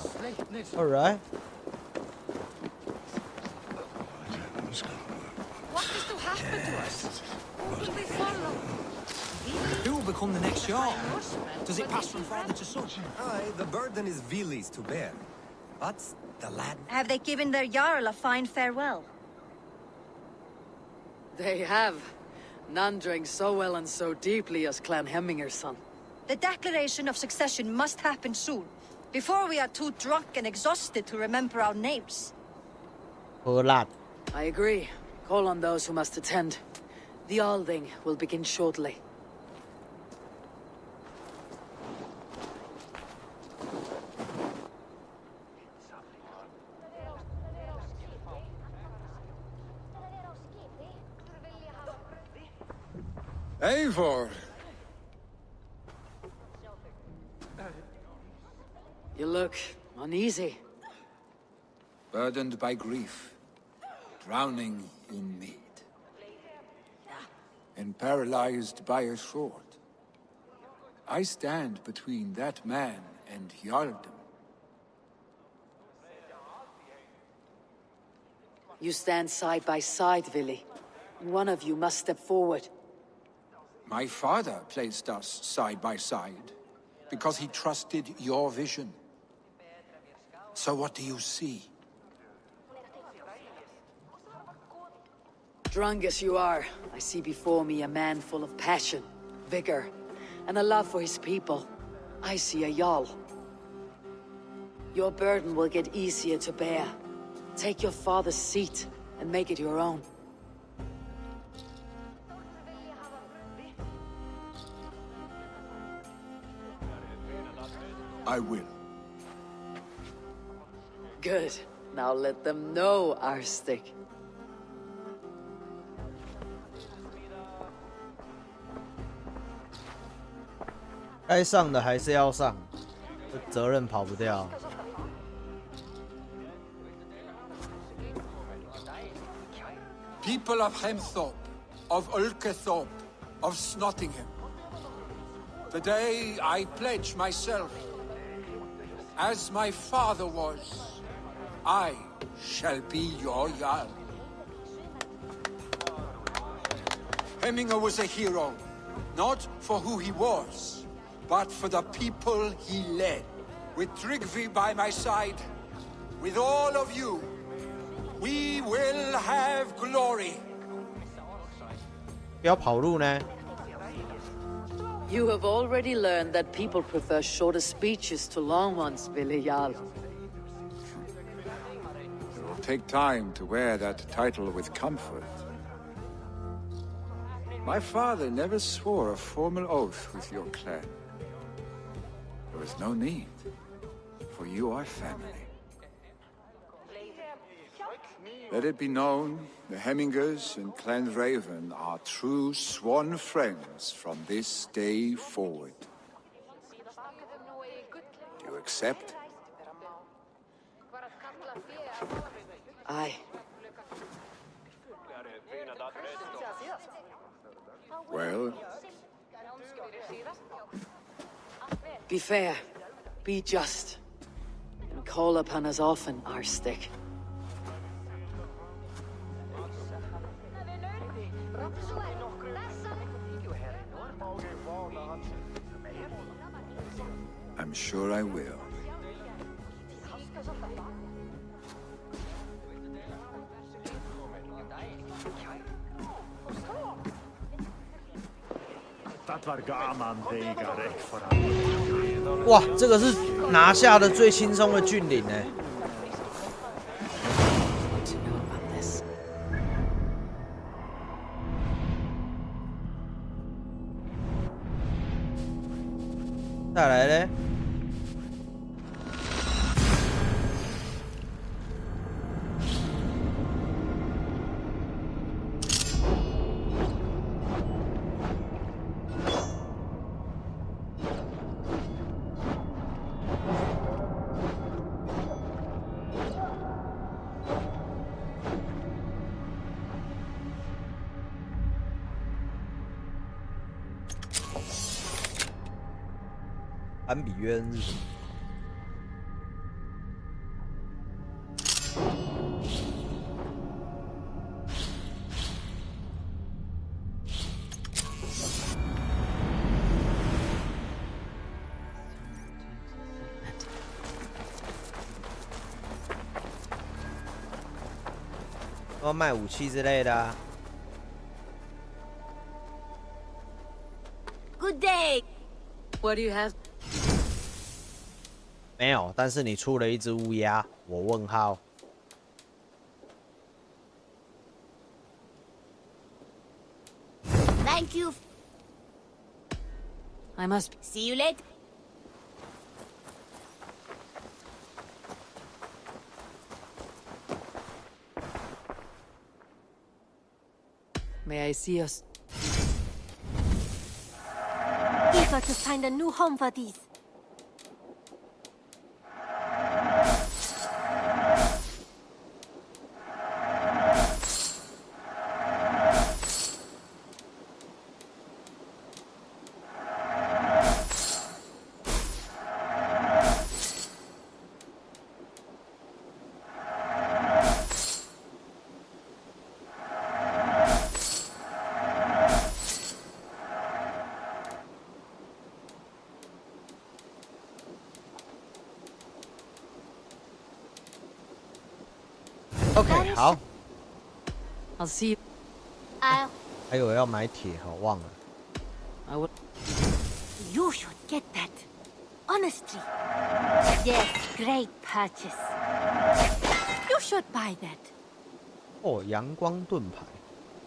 ，Alright。What is to happen to us? Who will we follow? Who will become the next Jarl? Does it pass from father to son? Aye, the burden is Vili's to bear. But the lad... Have they given their Jarl a fine farewell? They have. None drank so well and so deeply as Clan Hemminger's son. The declaration of succession must happen soon, before we are too drunk and exhausted to remember our names. I agree. Call on those who must attend. The Alding will begin shortly. Eivor! You look uneasy. Burdened by grief, drowning in mead, and paralyzed by a sword. I stand between that man and Jarldom. You stand side by side, Vili. One of you must step forward. My father placed us side by side because he trusted your vision. So what do you see? Drunk as you are, I see before me a man full of passion, vigor, and a love for his people. I see a Jarl. Your burden will get easier to bear. Take your father's seat and make it your own. I will. Good. Now let them know our stick.该上的还是要上，这责任跑不掉。People of Hemthorpe, of Ulkethorpe, of Snottingham. Today I pledge myself, as my father was, I shall be your Jarl. Hemminger was a hero, not for who he was, but for the people he led. With Tryggvi by my side, with all of you, we will have glory. 不要跑路呢。 You have already learned that people prefer shorter speeches to long ones, Vili Jarl. It will take time to wear that title with comfort. My father never swore a formal oath with your clan. There was no need, for you are family. Let it be known, the Hemmingers and Clan Raven are true sworn friends from this day forward. Do you accept? Aye. Well, Be fair, be just, and call upon us often, our stick. I'm sure I will. 哇，这个是拿下的最轻松的峻岭哎。再来嘞。安比约恩是什么？要卖武器之类的啊。Good day. What do you have? 没有，但是你出了一只乌鸦，我问号。Thank you. I must see you later. May I see us? Eager to find a new home for these. OK， 好。I'll see you. 还有要买铁，好忘了。I will. You should get that. Honestly. Yes, great purchase. You should buy that. 哦，阳光盾牌，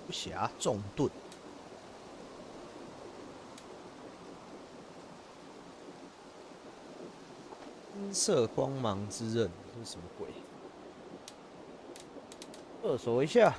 不暇重盾。金色光芒之刃，这是什么鬼？厕所一下。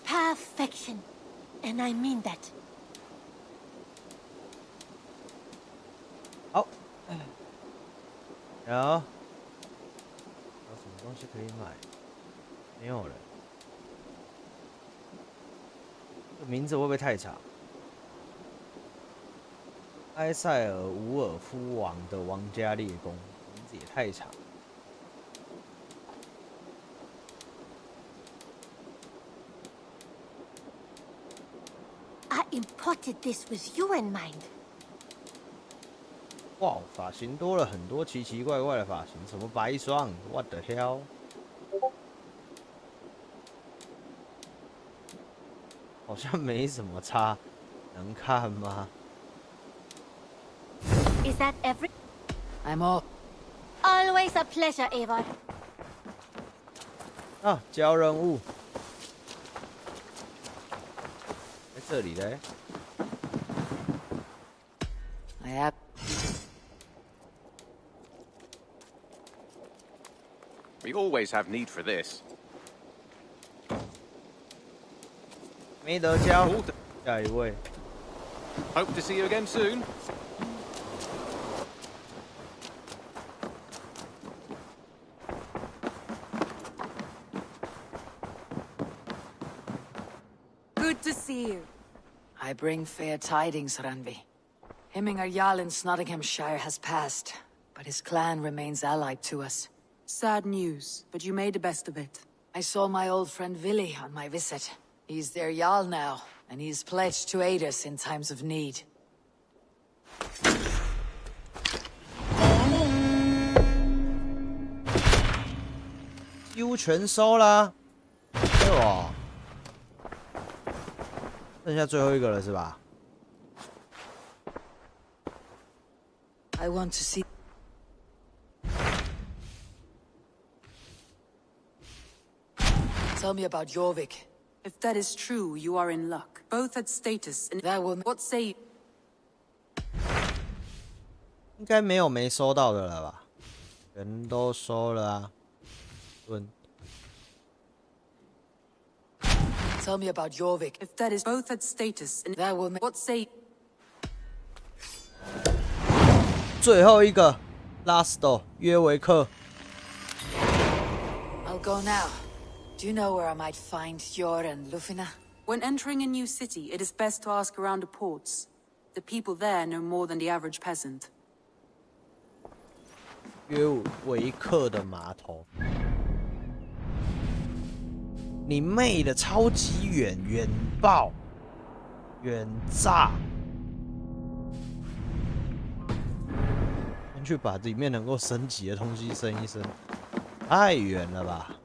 Perfection. And I mean that. 好，然后有什么东西可以买？没有了。这名字会不会太长？埃塞尔伍尔夫王的王家猎弓，名字也太长。I imported this with you in mind. 哇，发型多了很多奇奇怪怪的发型，什么白霜 ，What the hell？ 好像没什么差，能看吗 Is that every? I'm all. Always a pleasure, Eivor. 啊，交任务。在这里嘞。I have. We always have need for this. 没得交，下一位。Hope to see you again soon. Good to see you. I bring fair tidings, Ranvi. Hemminger Jarl in Nottinghamshire has passed, but his clan remains allied to us. Sad news, but you made the best of it. I saw my old friend Willi on my visit. He's their Jarl now, and he's pledged to aid us in times of need. 几乎全收啦，哎呦，剩下最后一个了是吧？ I want to see. Tell me about Jorvik. If that is true, you are in luck. Both had status and that woman. What say? 应该没有没收到的了吧？全都收了啊。Tell me about Jorvik. If that is both had status and that woman. What say? 最后一个 ，Last 约维克。I'll go now. Do you know where I might find Yor and Lufina? When entering a new city, it is best to ask around the ports. The people there know more than the average peasant. 约维克的码头。你妹的，超级远，远爆，远炸！先去把里面能够升级的东西升一升，太远了吧！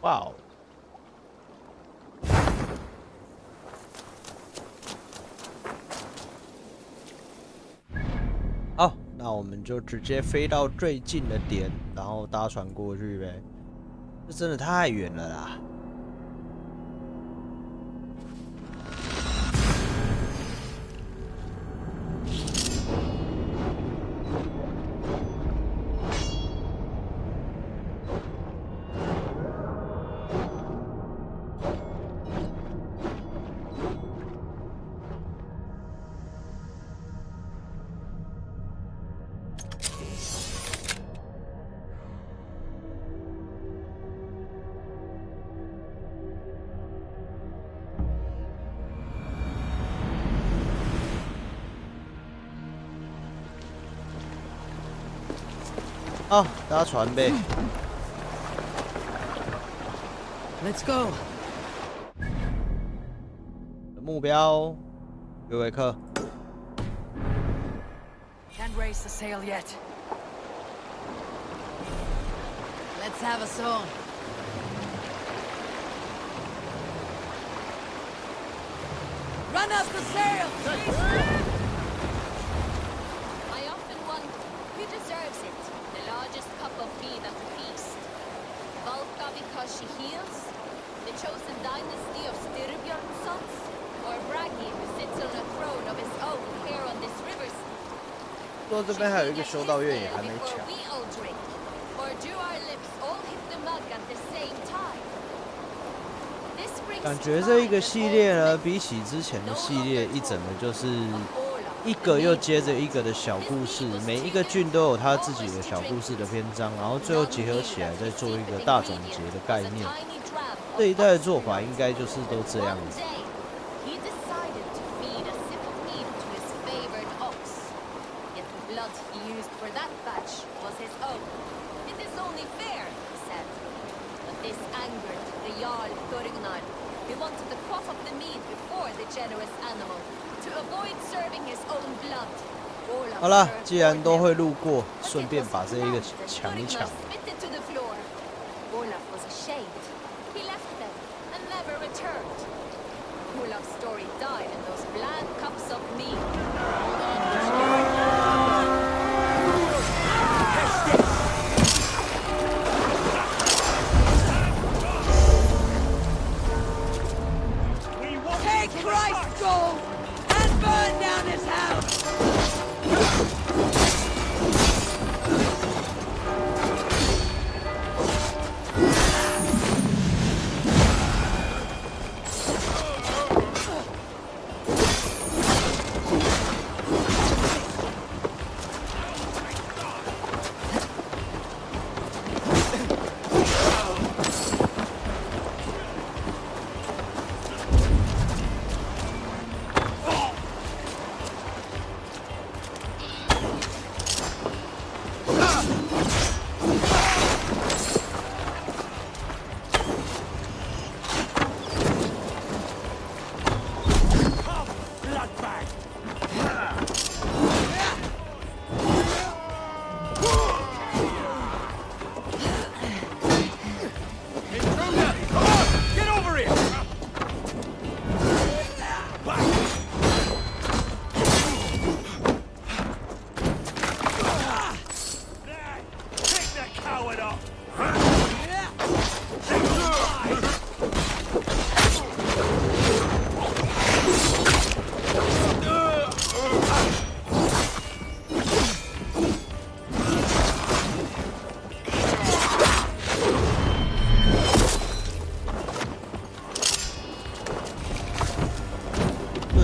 哇哦！好，那我们就直接飞到最近的点，然后搭船过去呗。这真的太远了啦！好，搭船呗。Let's go。目标，约维克。Can't raise the sail yet. Let's have a song. Run up the sail! I often wonder who deserves it. The largest cup of mead at the feast. Valka because she heals? The chosen dynasty of Styrbjörn's sons? Or Bragi who sits on a throne of his own here on this river steep? 说这边还有一个修道院也还没抢。 We all drink? Or do our lips all hit the mug at the same time? 感觉这一个系列呢，比起之前的系列，一整个就是一个又接着一个的小故事，每一个郡都有它自己的小故事的篇章，然后最后结合起来再做一个大总结的概念。这一代的做法应该就是都这样子。 He wanted to quaff up the mead before the generous animal, to avoid serving his own blood. 好了，既然都会路过，顺便把这一个抢一抢。 Olaf was ashamed. He left them and never returned. Olaf's story died in those bland cups of mead. Take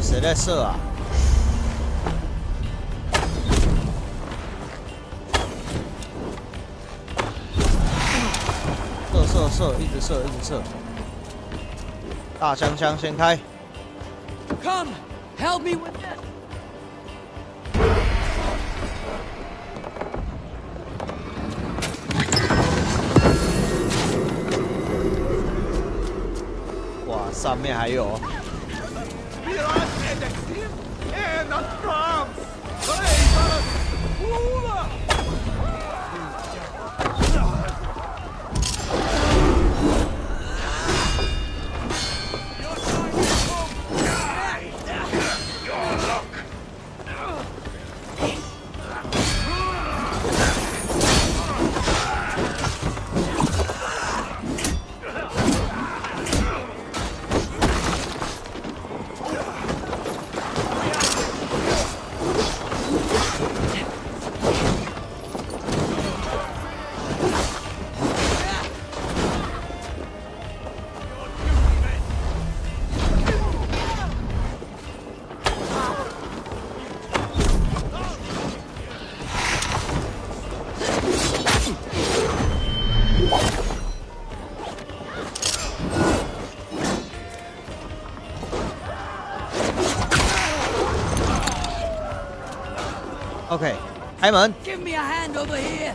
谁在射啊？射，一直射，一直射。大枪枪先开。Come, help me with this. 哇，上面还有。 OK， 开门。Give me a hand over here.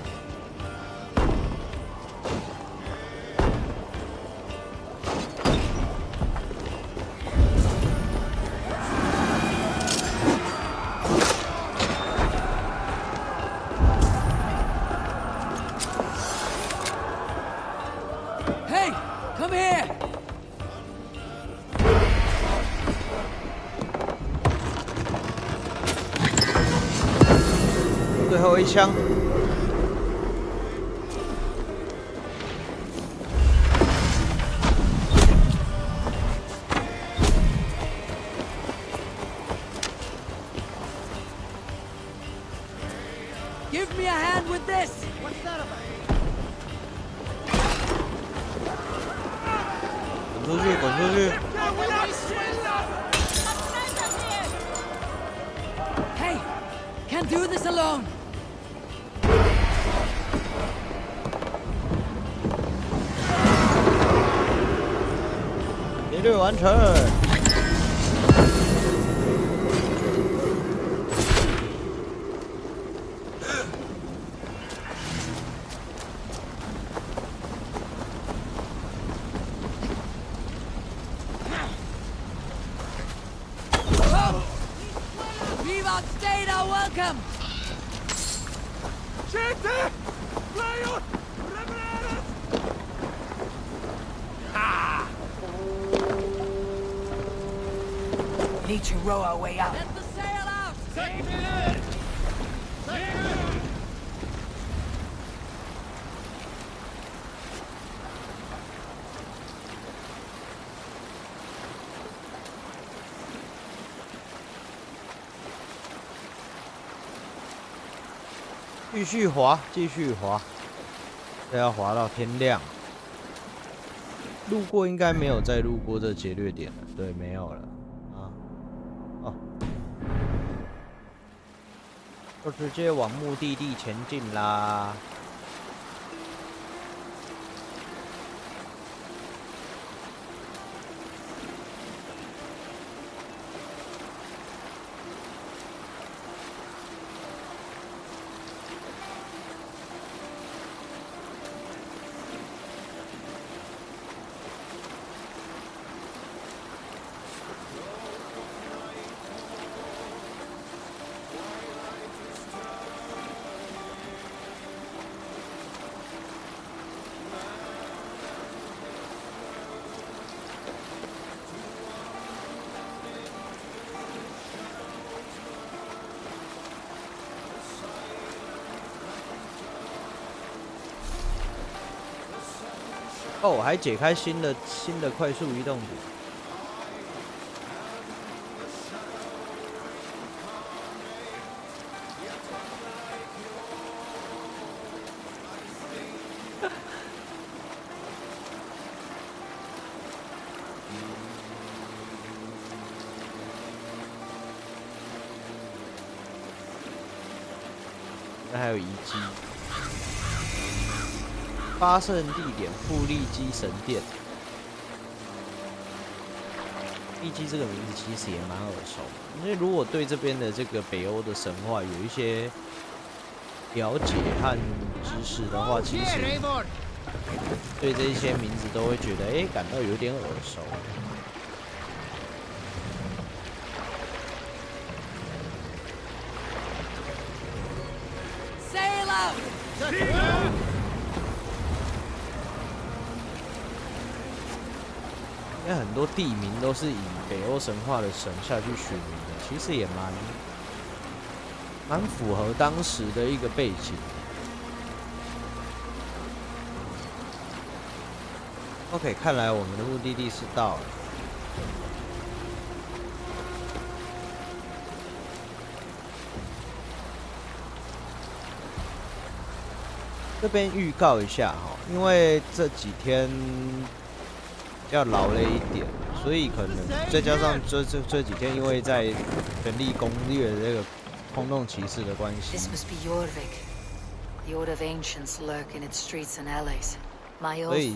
Hey, come here. 最后一枪。Give me a hand with this. What's that about? 滚出去，滚出去！ Hey, can't do this alone. 劫掠完成。We've outstayed our welcome. Need to row our way out. Let the sail out! 继续滑，继续滑，这要滑到天亮。路过应该没有再路过这劫掠点了，对，没有了。啊，哦，就直接往目的地前进啦。哦，还解开新的快速移动点。那还有遗迹。 发生地点：富利基神殿。利基这个名字其实也蛮耳熟的，因为如果对这边的这个北欧的神话有一些了解和知识的话，其实对这一些名字都会觉得，感到有点耳熟。因为很多地名都是以北欧神话的神下去取名的，其实也蛮符合当时的一个背景。OK， 看来我们的目的地是到了。这边预告一下哈，因为这几天。 要劳累一点，所以可能再加上这几天，因为在全力攻略这个空洞骑士的关系，所以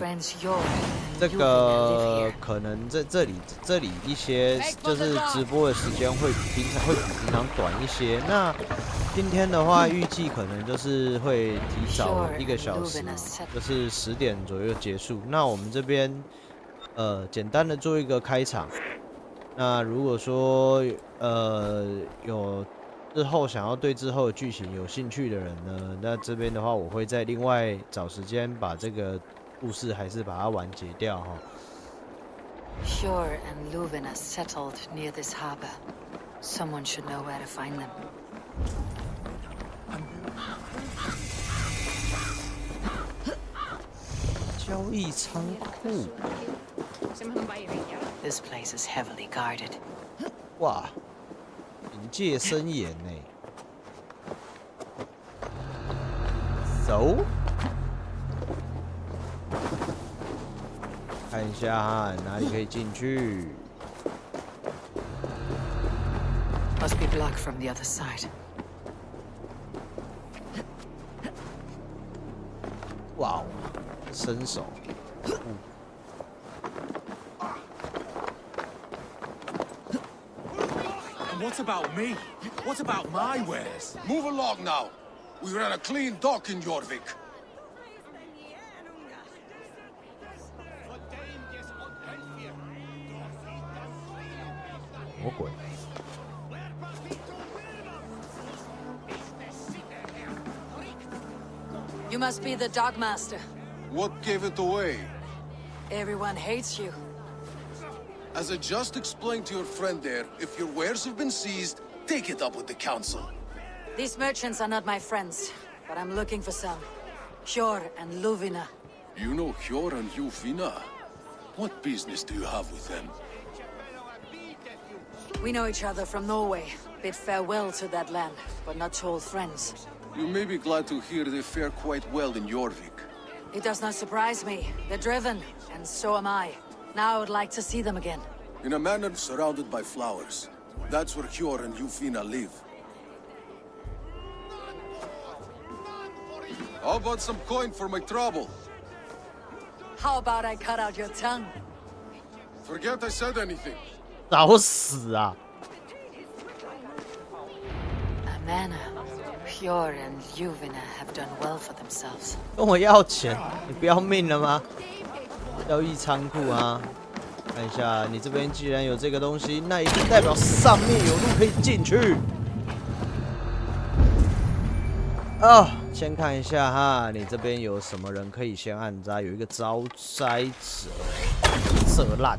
这个可能这里一些就是直播的时间会比平常短一些。那今天的话，预计可能就是会提早1个小时，就是10点左右结束。那我们这边。 简单的做一个开场。那如果说有之后想要对之后的剧情有兴趣的人呢，那这边的话我会再另外找时间把这个故事还是把它完结掉哈。Shore and Luvina settled near this harbor. Someone should know where to find them. 交易仓库。 This place is heavily guarded. 哇，警戒森严呢。走，看一下哈，哪里可以进去 Must be blocked from the other side. 哇哦，伸手。 What about me? What about my wares? Move along now. We ran a clean dock in Jorvik. 魔鬼。 You must be the Dogmaster. What gave it away? Everyone hates you. As I just explained to your friend there, if your wares have been seized, take it up with the council. These merchants are not my friends, but I'm looking for some. Hjor and Luvina. You know Hjor and Luvina? What business do you have with them? We know each other from Norway. Bid farewell to that land, but not old friends. You may be glad to hear they fare quite well in Jorvik. It does not surprise me. They're driven, and so am I. Now I would like to see them again. In a manor surrounded by flowers. That's where Hjor and Luvina live. How about some coin for my trouble? How about I cut out your tongue? Forget I said anything. 找死啊 A manor. Hjor and Luvina have done well for themselves. 跟我要钱，你不要命了吗？交易仓库啊，看一下，你这边既然有这个东西，那一定代表上面有路可以进去。哦，先看一下哈，你这边有什么人可以先按扎？有一个招摘者，色烂。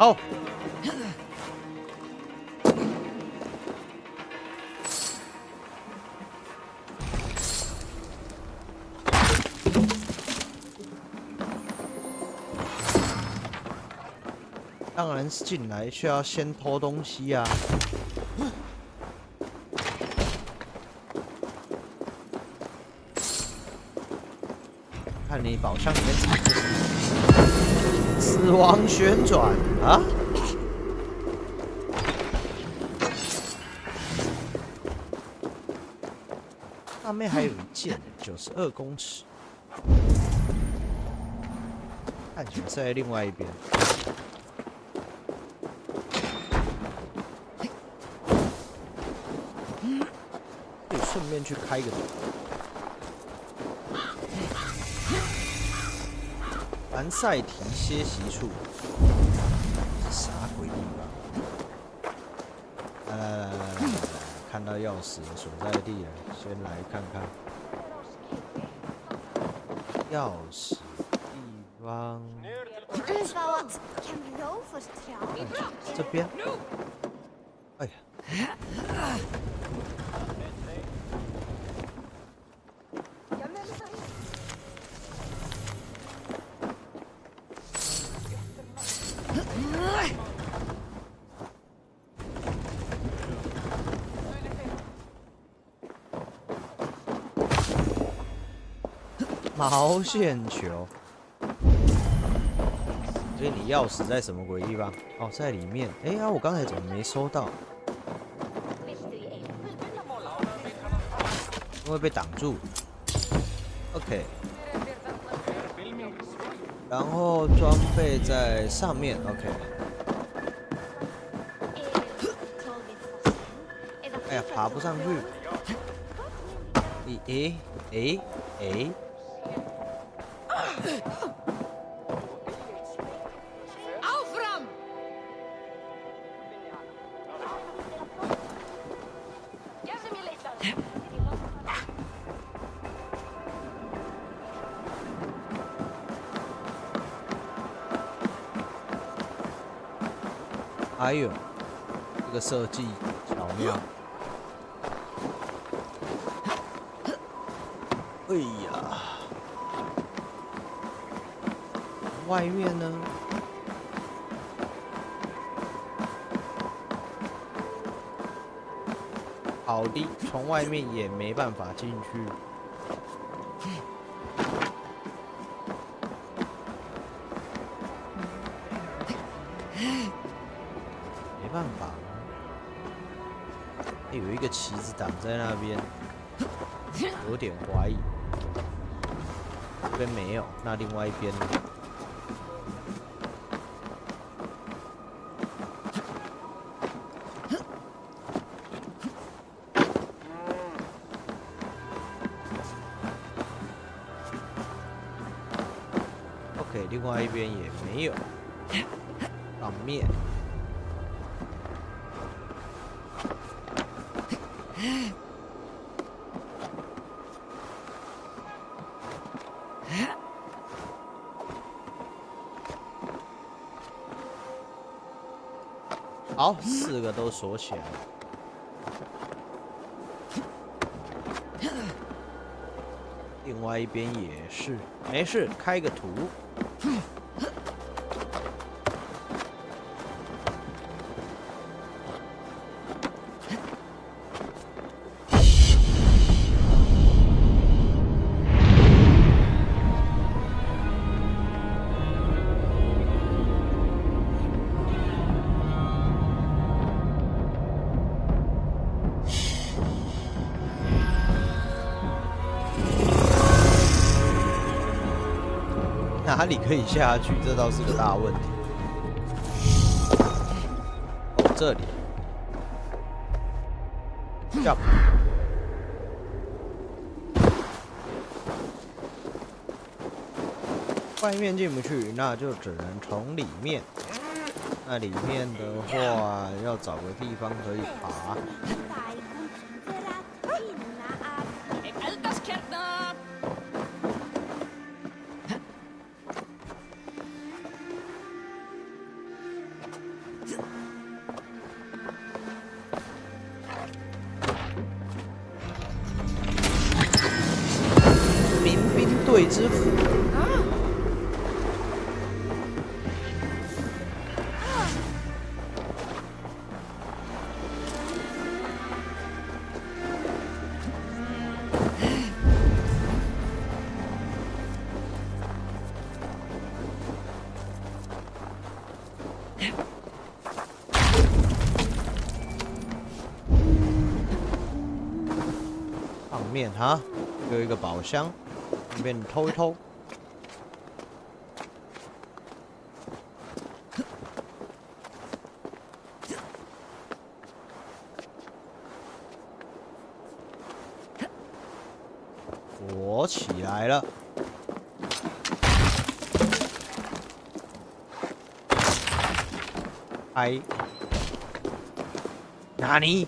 好。当然是进来，却要先偷东西啊！看你宝箱里面藏的是死亡旋转啊！上面还有一件92公尺，看起来是在另外一边。可以顺便去开个头。凡赛提歇息处，啥鬼地方？来，看到钥匙所在地了，先来看看钥匙地方。这边。哎呀！毛线球，所以你钥匙在什么鬼地方？哦，在里面。哎呀，我刚才怎么没收到？因为被挡住。OK。然后装备在上面。OK。哎呀，爬不上去。诶。哎呦，这个设计巧妙。哎呀，外面呢？好的，从外面也没办法进去。没办法，有一个旗子挡在那边，有点怀疑。这边没有，那另外一边呢？OK， 另外一边也没有，ฝั่面。好，4个都锁起来了。另外一边也是，没事，开个图。哪里可以下去？这倒是个大问题。哦，这里。jump。外面进不去，那就只能从里面。那里面的话，要找个地方可以爬。民兵队之父。上面哈有一个宝箱，里面偷一偷。火起来了。哎，哪里？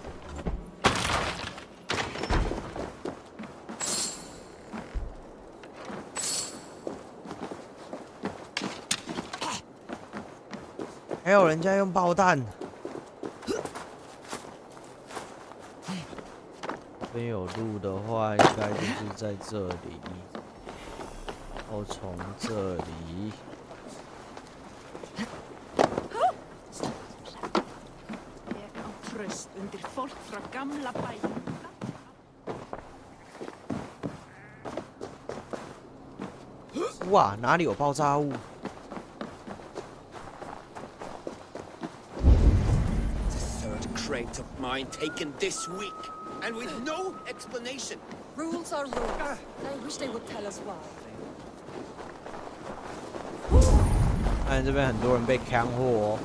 还有人家用爆弹。这边有路的话，应该就是在这里。然后从这里。哇，哪里有爆炸物？ Crate of mine taken this week, and with no explanation. Rules are rules. I wish they would tell us why. 看这边很多人被扛货哦。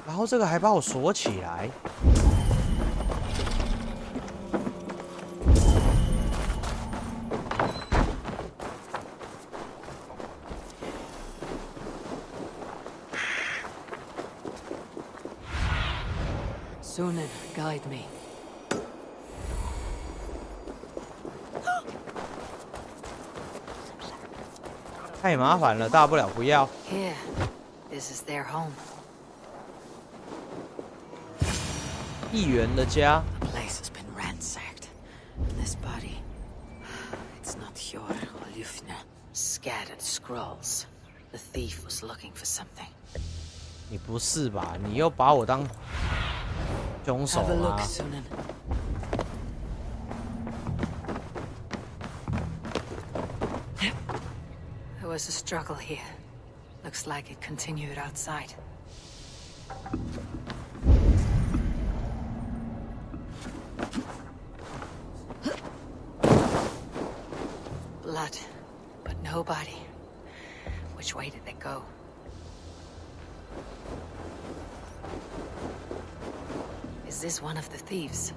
然后这个还把我锁起来。Sunan, guide me. 太麻烦了，大不了不要。 Here, this is their home. 议员的家。 The place has been ransacked. This body, it's not your Olufna. Scattered scrolls. The thief was looking for something. 你不是吧？你又把我当凶手 Have a look, 吗？ Sunan. There was a struggle here. Looks like it continued outside. Blood, but no body. Which way did they go? Is this one of the thieves?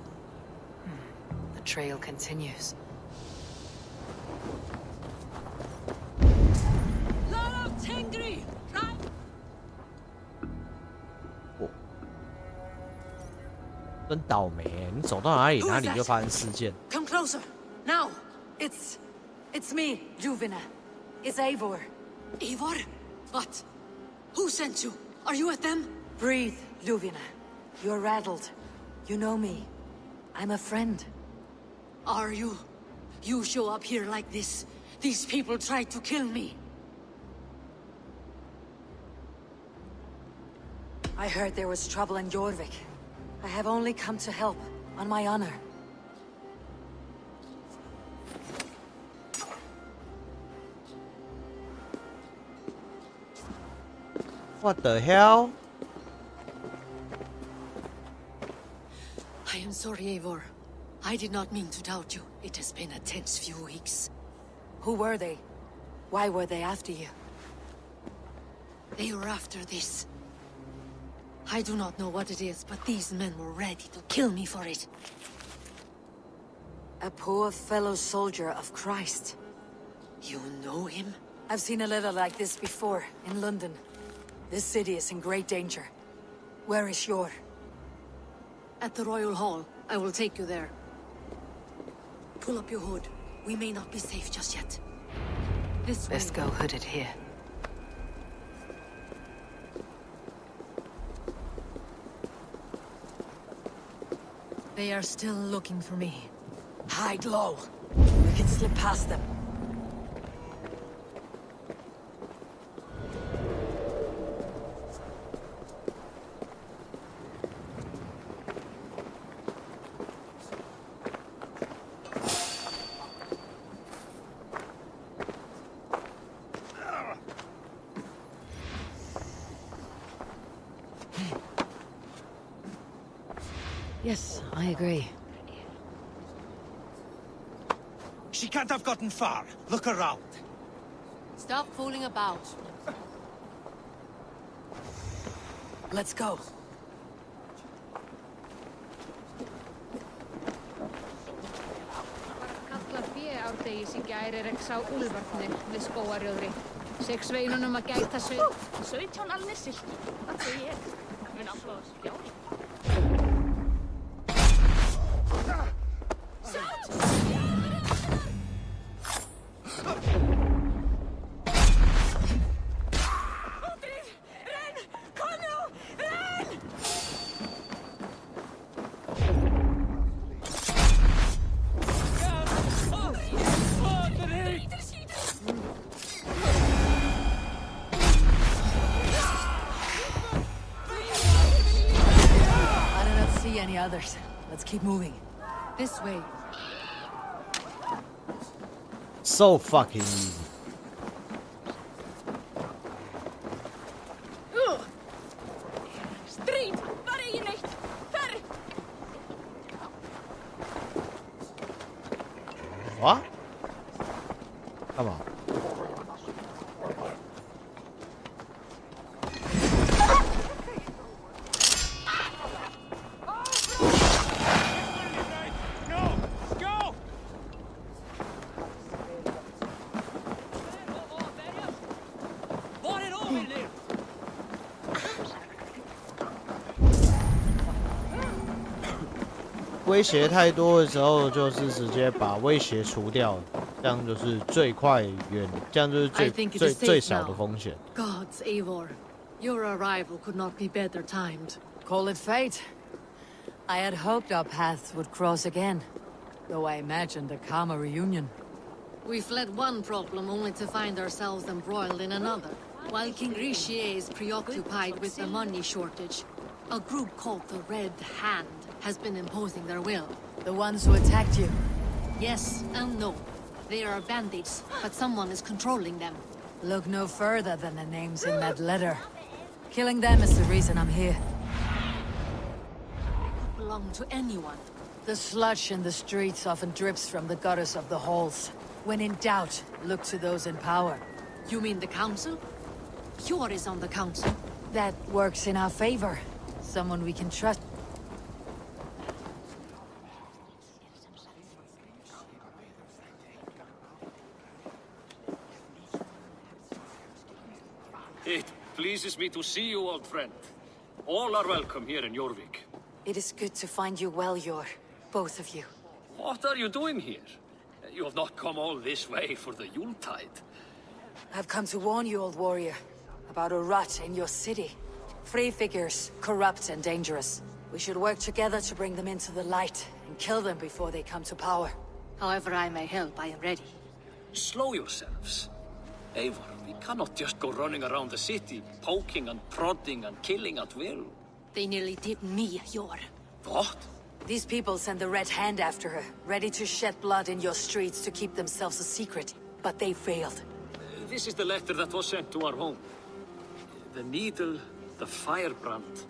The trail continues.哦，真倒霉！你走到哪里，哪里就发生事件。 Come closer, now. It's me, Juvina. It's Eivor. Eivor? What? Who sent you? Are you with them? Breathe, Juvina. You're rattled. You know me. I'm a friend. Are you? You show up here like this. These people tried to kill me. I heard there was trouble in Jorvik. I have only come to help, on my honor. What the hell? I am sorry, Eivor. I did not mean to doubt you. It has been a tense few weeks. Who were they? Why were they after you? They were after this. I do not know what it is, but these men were ready to kill me for it. A poor fellow soldier of Christ. You know him? I've seen a letter like this before, in London. This city is in great danger. Where is Yor? At the Royal Hall. I will take you there. Pull up your hood. We may not be safe just yet. This way. Best go hooded here. They are still looking for me. Hide low. We can slip past them. Yes, I agree. She can't have gotten far. Look around. Stop fooling about. Let's go. Kallar árdegis í gær sá úlfarnir við skógarjöðri. Sex sveinunum að gæta 17 alnir silki. Það segi ég. Mun aflóðs fjári. Others. Let's keep moving. This way. So fucking easy. Strid! Var är neitt? Ferr! What? Come on.威胁太多的时候，就是直接把威胁除掉，这样就是最快远，这样就是最小的风险。 Gods, Eivor. Your arrival could not be better timed. Call it fate. I had hoped our paths would cross again, though I imagined a calmer reunion. We fled one problem only to find ourselves embroiled in another. While King Richier is preoccupied with the money shortage, a group called the Red Hand has been imposing their will. The ones who attacked you? Yes and no. They are bandits, but someone is controlling them. Look no further than the names in that letter. Killing them is the reason I'm here. Belong to anyone. The sludge in the streets often drips from the gutters of the halls. When in doubt, look to those in power. You mean the council? Yor is on the council. That works in our favor. Someone we can trust. It pleases me to see you, old friend. All are welcome here in Jorvik. It is good to find you well, Yor. Both of you. What are you doing here? You have not come all this way for the Yuletide. I've come to warn you, old warrior, about a rot in your city. Free figures, corrupt and dangerous. We should work together to bring them into the light and kill them before they come to power. However I may help, I am ready. Slow yourselves. Eivor, we cannot just go running around the city, poking and prodding and killing at will. They nearly did me, Yor. What? These people send the Red Hand after her, ready to shed blood in your streets to keep themselves a secret. But they failed. This is the letter that was sent to our home. The needle, the firebrand,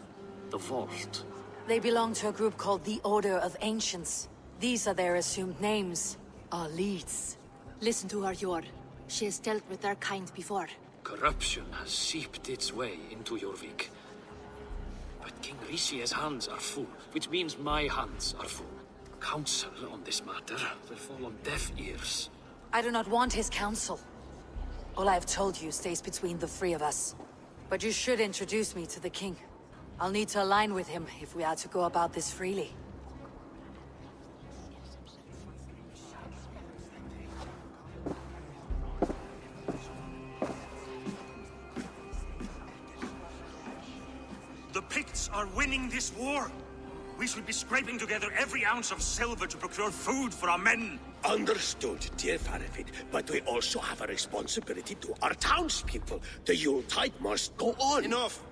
the vault. They belong to a group called the Order of Ancients. These are their assumed names. Our leads. Listen to her, Yor. She has dealt with their kind before. Corruption has seeped its way into Jorvik. But King Richier's hands are full, which means my hands are full. counsel on this matter will fall on deaf ears. I do not want his counsel. All I have told you stays between the three of us. But you should introduce me to the king. I'll need to align with him if we are to go about this freely. The Picts are winning this war. We should be scraping together every ounce of silver to procure food for our men. Understood, dear Faravid, but we also have a responsibility to our townspeople. The Yuletide must go on. Enough!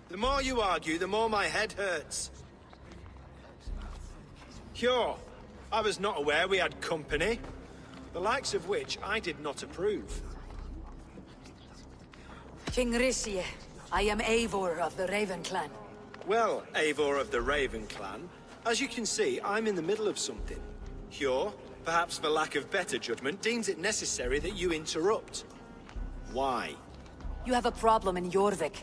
The more you argue, the more my head hurts. Cure, I was not aware we had company, the likes of which I did not approve. King Rishie, I am Eivor of the Raven Clan. Well, Eivor of the Raven Clan, as you can see, I'm in the middle of something. Cure, perhaps for lack of better judgment, deems it necessary that you interrupt. Why? You have a problem in Jorvik.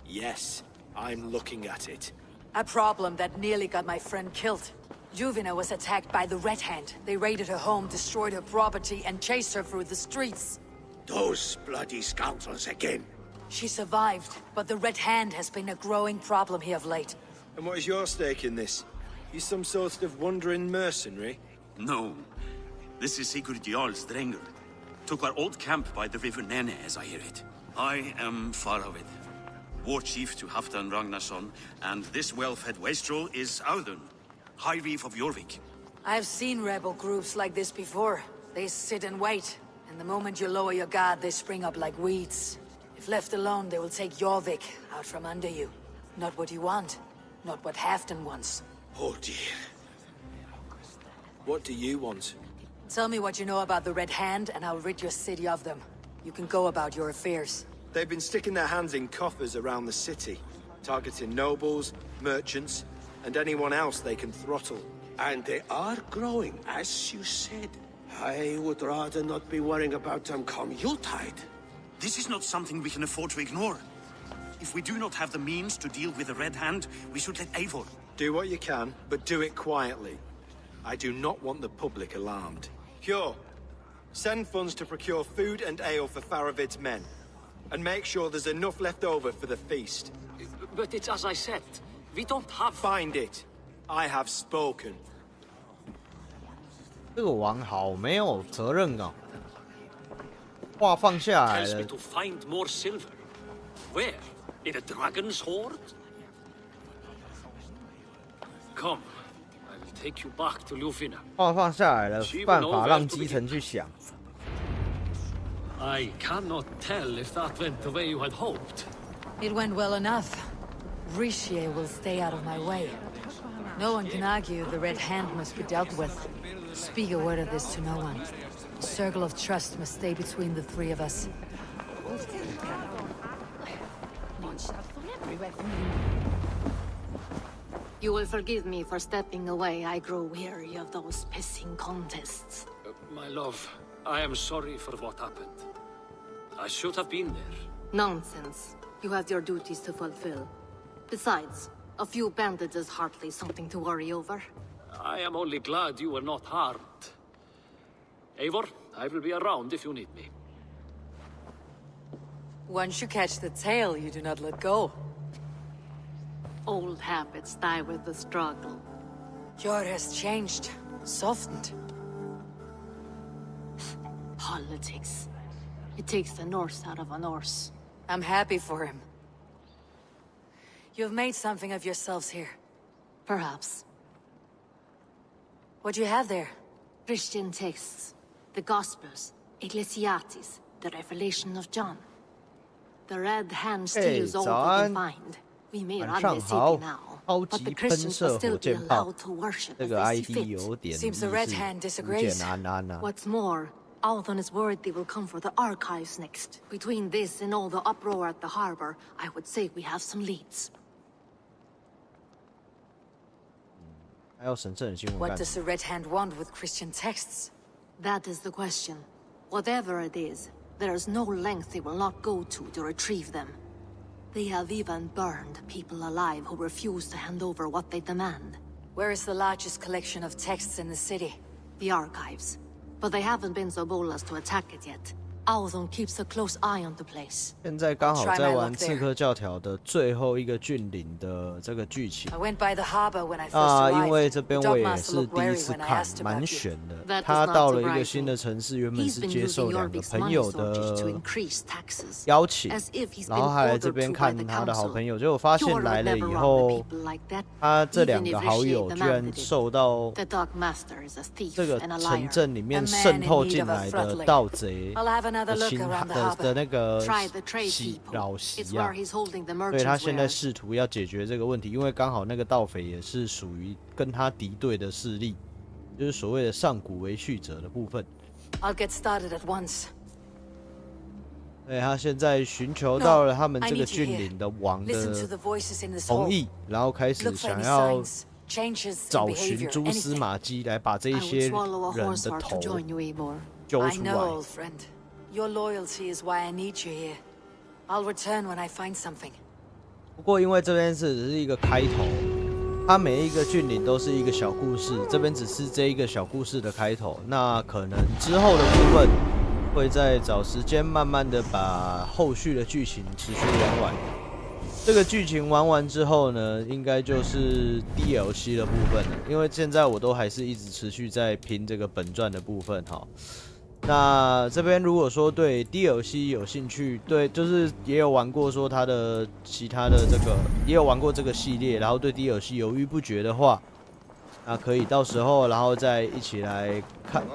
Yes, I'm looking at it. A problem that nearly got my friend killed. Juvina was attacked by the Red Hand. They raided her home, destroyed her property, and chased her through the streets. Those bloody scoundrels again. She survived, but the Red Hand has been a growing problem here of late. And what is your stake in this? You some sort of wandering mercenary? No. This is Sigurd Jarl's Drengr. Took our old camp by the river Nene, as I hear it. I am Faravid, war chief to Halfdan Ragnarsson, and this well-fed wastrel is Audun, High Reef of Jorvik. I've seen rebel groups like this before. They sit and wait, and the moment you lower your guard, they spring up like weeds. If left alone, they will take Jorvik out from under you. Not what you want, not what Halfdan wants. Oh dear. What do you want? Tell me what you know about the Red Hand, and I'll rid your city of them. You can go about your affairs. They've been sticking their hands in coffers around the city, targeting nobles, merchants, and anyone else they can throttle. And they are growing, as you said. I would rather not be worrying about them come Yuletide. This is not something we can afford to ignore. If we do not have the means to deal with the Red Hand, we should let Eivor. Do what you can, but do it quietly. I do not want the public alarmed. Cure, send funds to procure food and ale for Faravid's men. And make sure there's enough left over for the feast. But it's as I said, we don't have... Find it. I have spoken. 这个王好没有责任感。话放下来 Tells me 了。 to find more silver. Where? In a dragon's hoard? Come, I will take you back to Ljufina. 话放下来了，办法让基层去想。 I cannot tell if that went the way you had hoped. It went well enough. Rishie will stay out of my way. No one can argue the Red Hand must be dealt with. Speak a word of this to no one. The circle of trust must stay between the three of us. You will forgive me for stepping away. I grow weary of those pissing contests. My love, I am sorry for what happened. I should have been there. Nonsense. You have your duties to fulfill. Besides, a few bandits is hardly something to worry over. I am only glad you were not harmed. Eivor, I will be around if you need me. Once you catch the tail, you do not let go. Old habits die with the struggle. Jor has changed, softened. Politics. It takes the Norse out of a Norse. I'm happy for him. You've made something of yourselves here. Perhaps. What do you have there? Christian texts. The Gospels. Ecclesiastes. The Revelation of John. The Red Hand steals all we can find. We may run the city now, but the Christians will still be allowed to worship as they see fit. Seems the Red Hand disagrees. What's more, Althon is worried they will come for the archives next. Between this and all the uproar at the harbor, I would say we have some leads. What does the Red Hand want with Christian texts? That is the question. Whatever it is, there is no length they will not go to retrieve them. They have even burned people alive who refuse to hand over what they demand. Where is the largest collection of texts in the city? The archives. But they haven't been so bold as to attack it yet. Alzon keeps a close eye on the place. 现在刚好在玩《刺客教条》的最后一个郡领的这个剧情。因为这边我也是第一次看，蛮悬的。他到了一个新的城市，原本是接受2个朋友的邀请，然后还来这边看他的好朋友，结果发现来了以后，他这2个好友居然受到这个城镇里面渗透进来的盗贼的那个扰袭啊，所以他现在试图要解决这个问题，因为刚好那个盗匪也是属于跟他敌对的势力，就是所谓的上古为续者的部分。对，他现在寻求到了他们这个郡领的王的同意，然后开始想要找寻蛛丝马迹，来把这些人的头揪出来。Your loyalty is why I need you here. I'll return when I find something. 不过，因为这边只是一个开头，它每一个郡领都是一个小故事，这边只是这一个小故事的开头。那可能之后的部分会再找时间慢慢的把后续的剧情持续玩完。这个剧情玩完之后呢，应该就是 DLC 的部分了。因为现在我都还是一直持续在拼这个本传的部分哈。那这边如果说对 DLC 有兴趣，对，就是也有玩过说他的其他的这个，也有玩过这个系列，然后对 DLC 犹豫不决的话，那可以到时候然后再一起来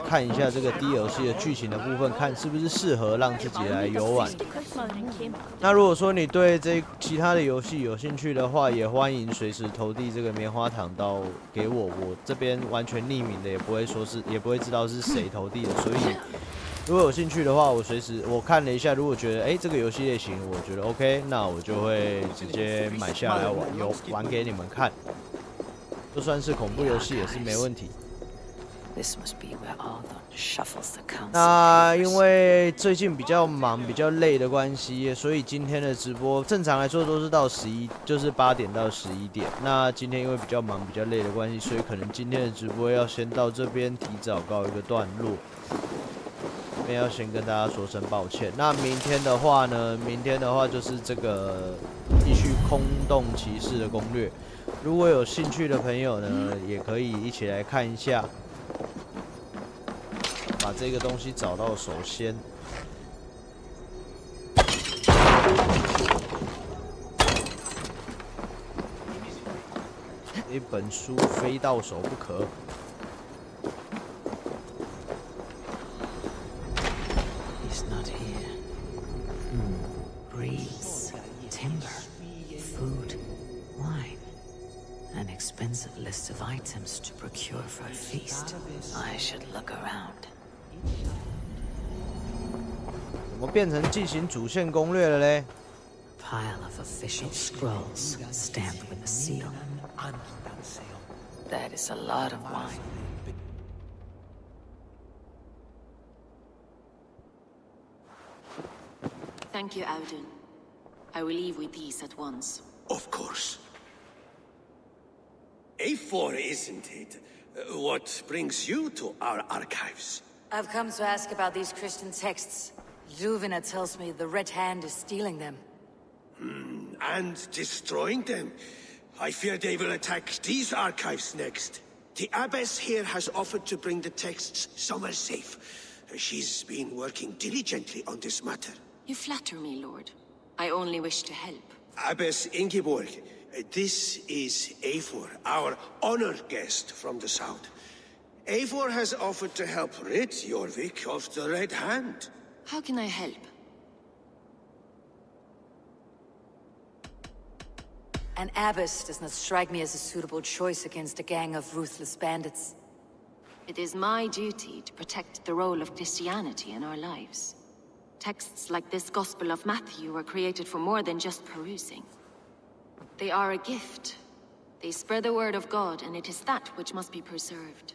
看一下这个 DLC 的剧情的部分，看是不是适合让自己来游玩。那如果说你对其他的游戏有兴趣的话，也欢迎随时投递这个棉花糖到给我，我这边完全匿名的，也不会知道是谁投递的，所以如果有兴趣的话，我看了一下，如果觉得这个游戏类型我觉得 OK， 那我就会直接买下来玩给你们看，就算是恐怖游戏也是没问题。那因为最近比较忙、比较累的关系，所以今天的直播正常来说都是到就是8点到11点。那今天因为比较忙、比较累的关系，所以可能今天的直播要先到这边提早告一个段落。这边要先跟大家说声抱歉。那明天的话呢？明天的话就是这个继续空洞骑士的攻略。如果有兴趣的朋友呢，也可以一起来看一下。把这个东西找到手先。一本书非到手不可。He's not here. Breeze, timber, food, wine. An expensive list of items to procure for a feast. I should look around. 怎么变成进行主线攻略了嘞 Pile of official scrolls stamped with a seal. That is a lot of wine. Thank you, Audun. I will leave with these at once. Of course. A4, isn't it? What brings you to our archives? I've come to ask about these Christian texts. Juvena tells me the Red Hand is stealing them. And destroying them. I fear they will attack these archives next. The abbess here has offered to bring the texts somewhere safe. She's been working diligently on this matter. You flatter me, Lord. I only wish to help. Abbess Ingeborg, this is Eivor, our honored guest from the south. Eivor has offered to help rid Jorvik of the Red Hand. How can I help? An abbess does not strike me as a suitable choice against a gang of ruthless bandits. It is my duty to protect the role of Christianity in our lives. Texts like this Gospel of Matthew were created for more than just perusing. They are a gift. They spread the word of God, and it is that which must be preserved,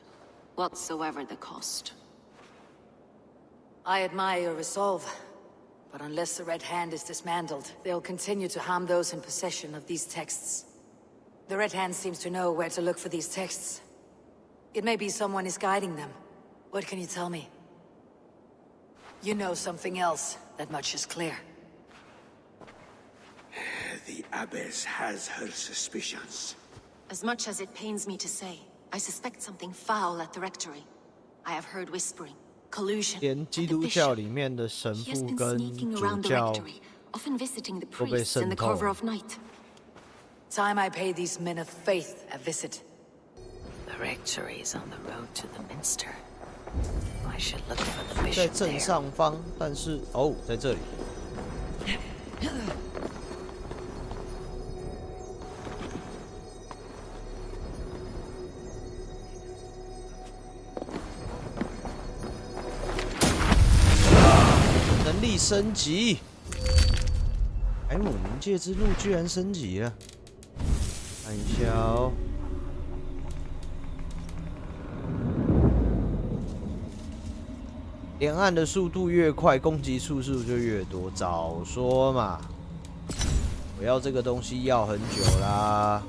whatsoever the cost. I admire your resolve, but unless the Red Hand is dismantled, they'll continue to harm those in possession of these texts. The Red Hand seems to know where to look for these texts. It may be someone is guiding them. What can you tell me? You know something else. That much is clear. The Abbess has her suspicions. As much as it pains me to say, I suspect something foul at the rectory. I have heard whispering, collusion. 连基督教里面的神父跟主教 often visiting the 都被 priests in 渗 the 透 cover 了。 of night. Time I pay these men of faith a visit. The rectory is on the road to the minster. I should look for the 在 bishop 正 there. 上方，但是哦，在这里。能力升级，海姆冥界之路居然升级了，看一下哦。连按的速度越快，攻击次数就越多。早说嘛！我要这个东西要很久啦。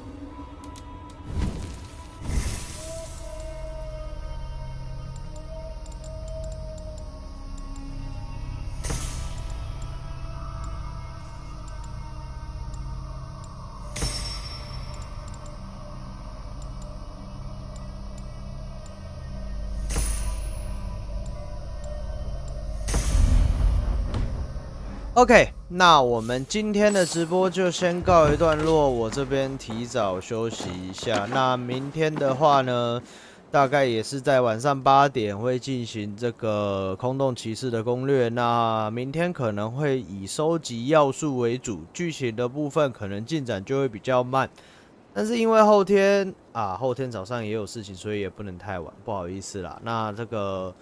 OK， 那我们今天的直播就先告一段落，我这边提早休息一下。那明天的话呢，大概也是在晚上8点会进行这个空洞骑士的攻略。那明天可能会以收集要素为主，剧情的部分可能进展就会比较慢。但是因为后天早上也有事情，所以也不能太晚，不好意思啦。那这个。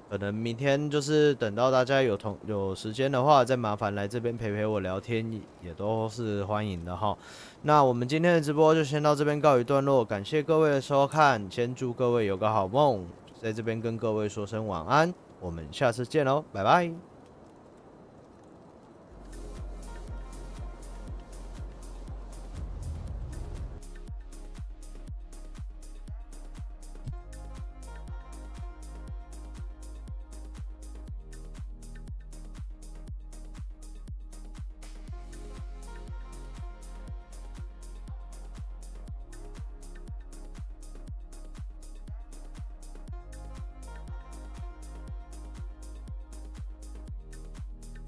可能明天就是等到大家有时间的话，再麻烦来这边陪我聊天，也都是欢迎的哈。那我们今天的直播就先到这边告一段落，感谢各位的收看，先祝各位有个好梦，在这边跟各位说声晚安，我们下次见喽，拜拜。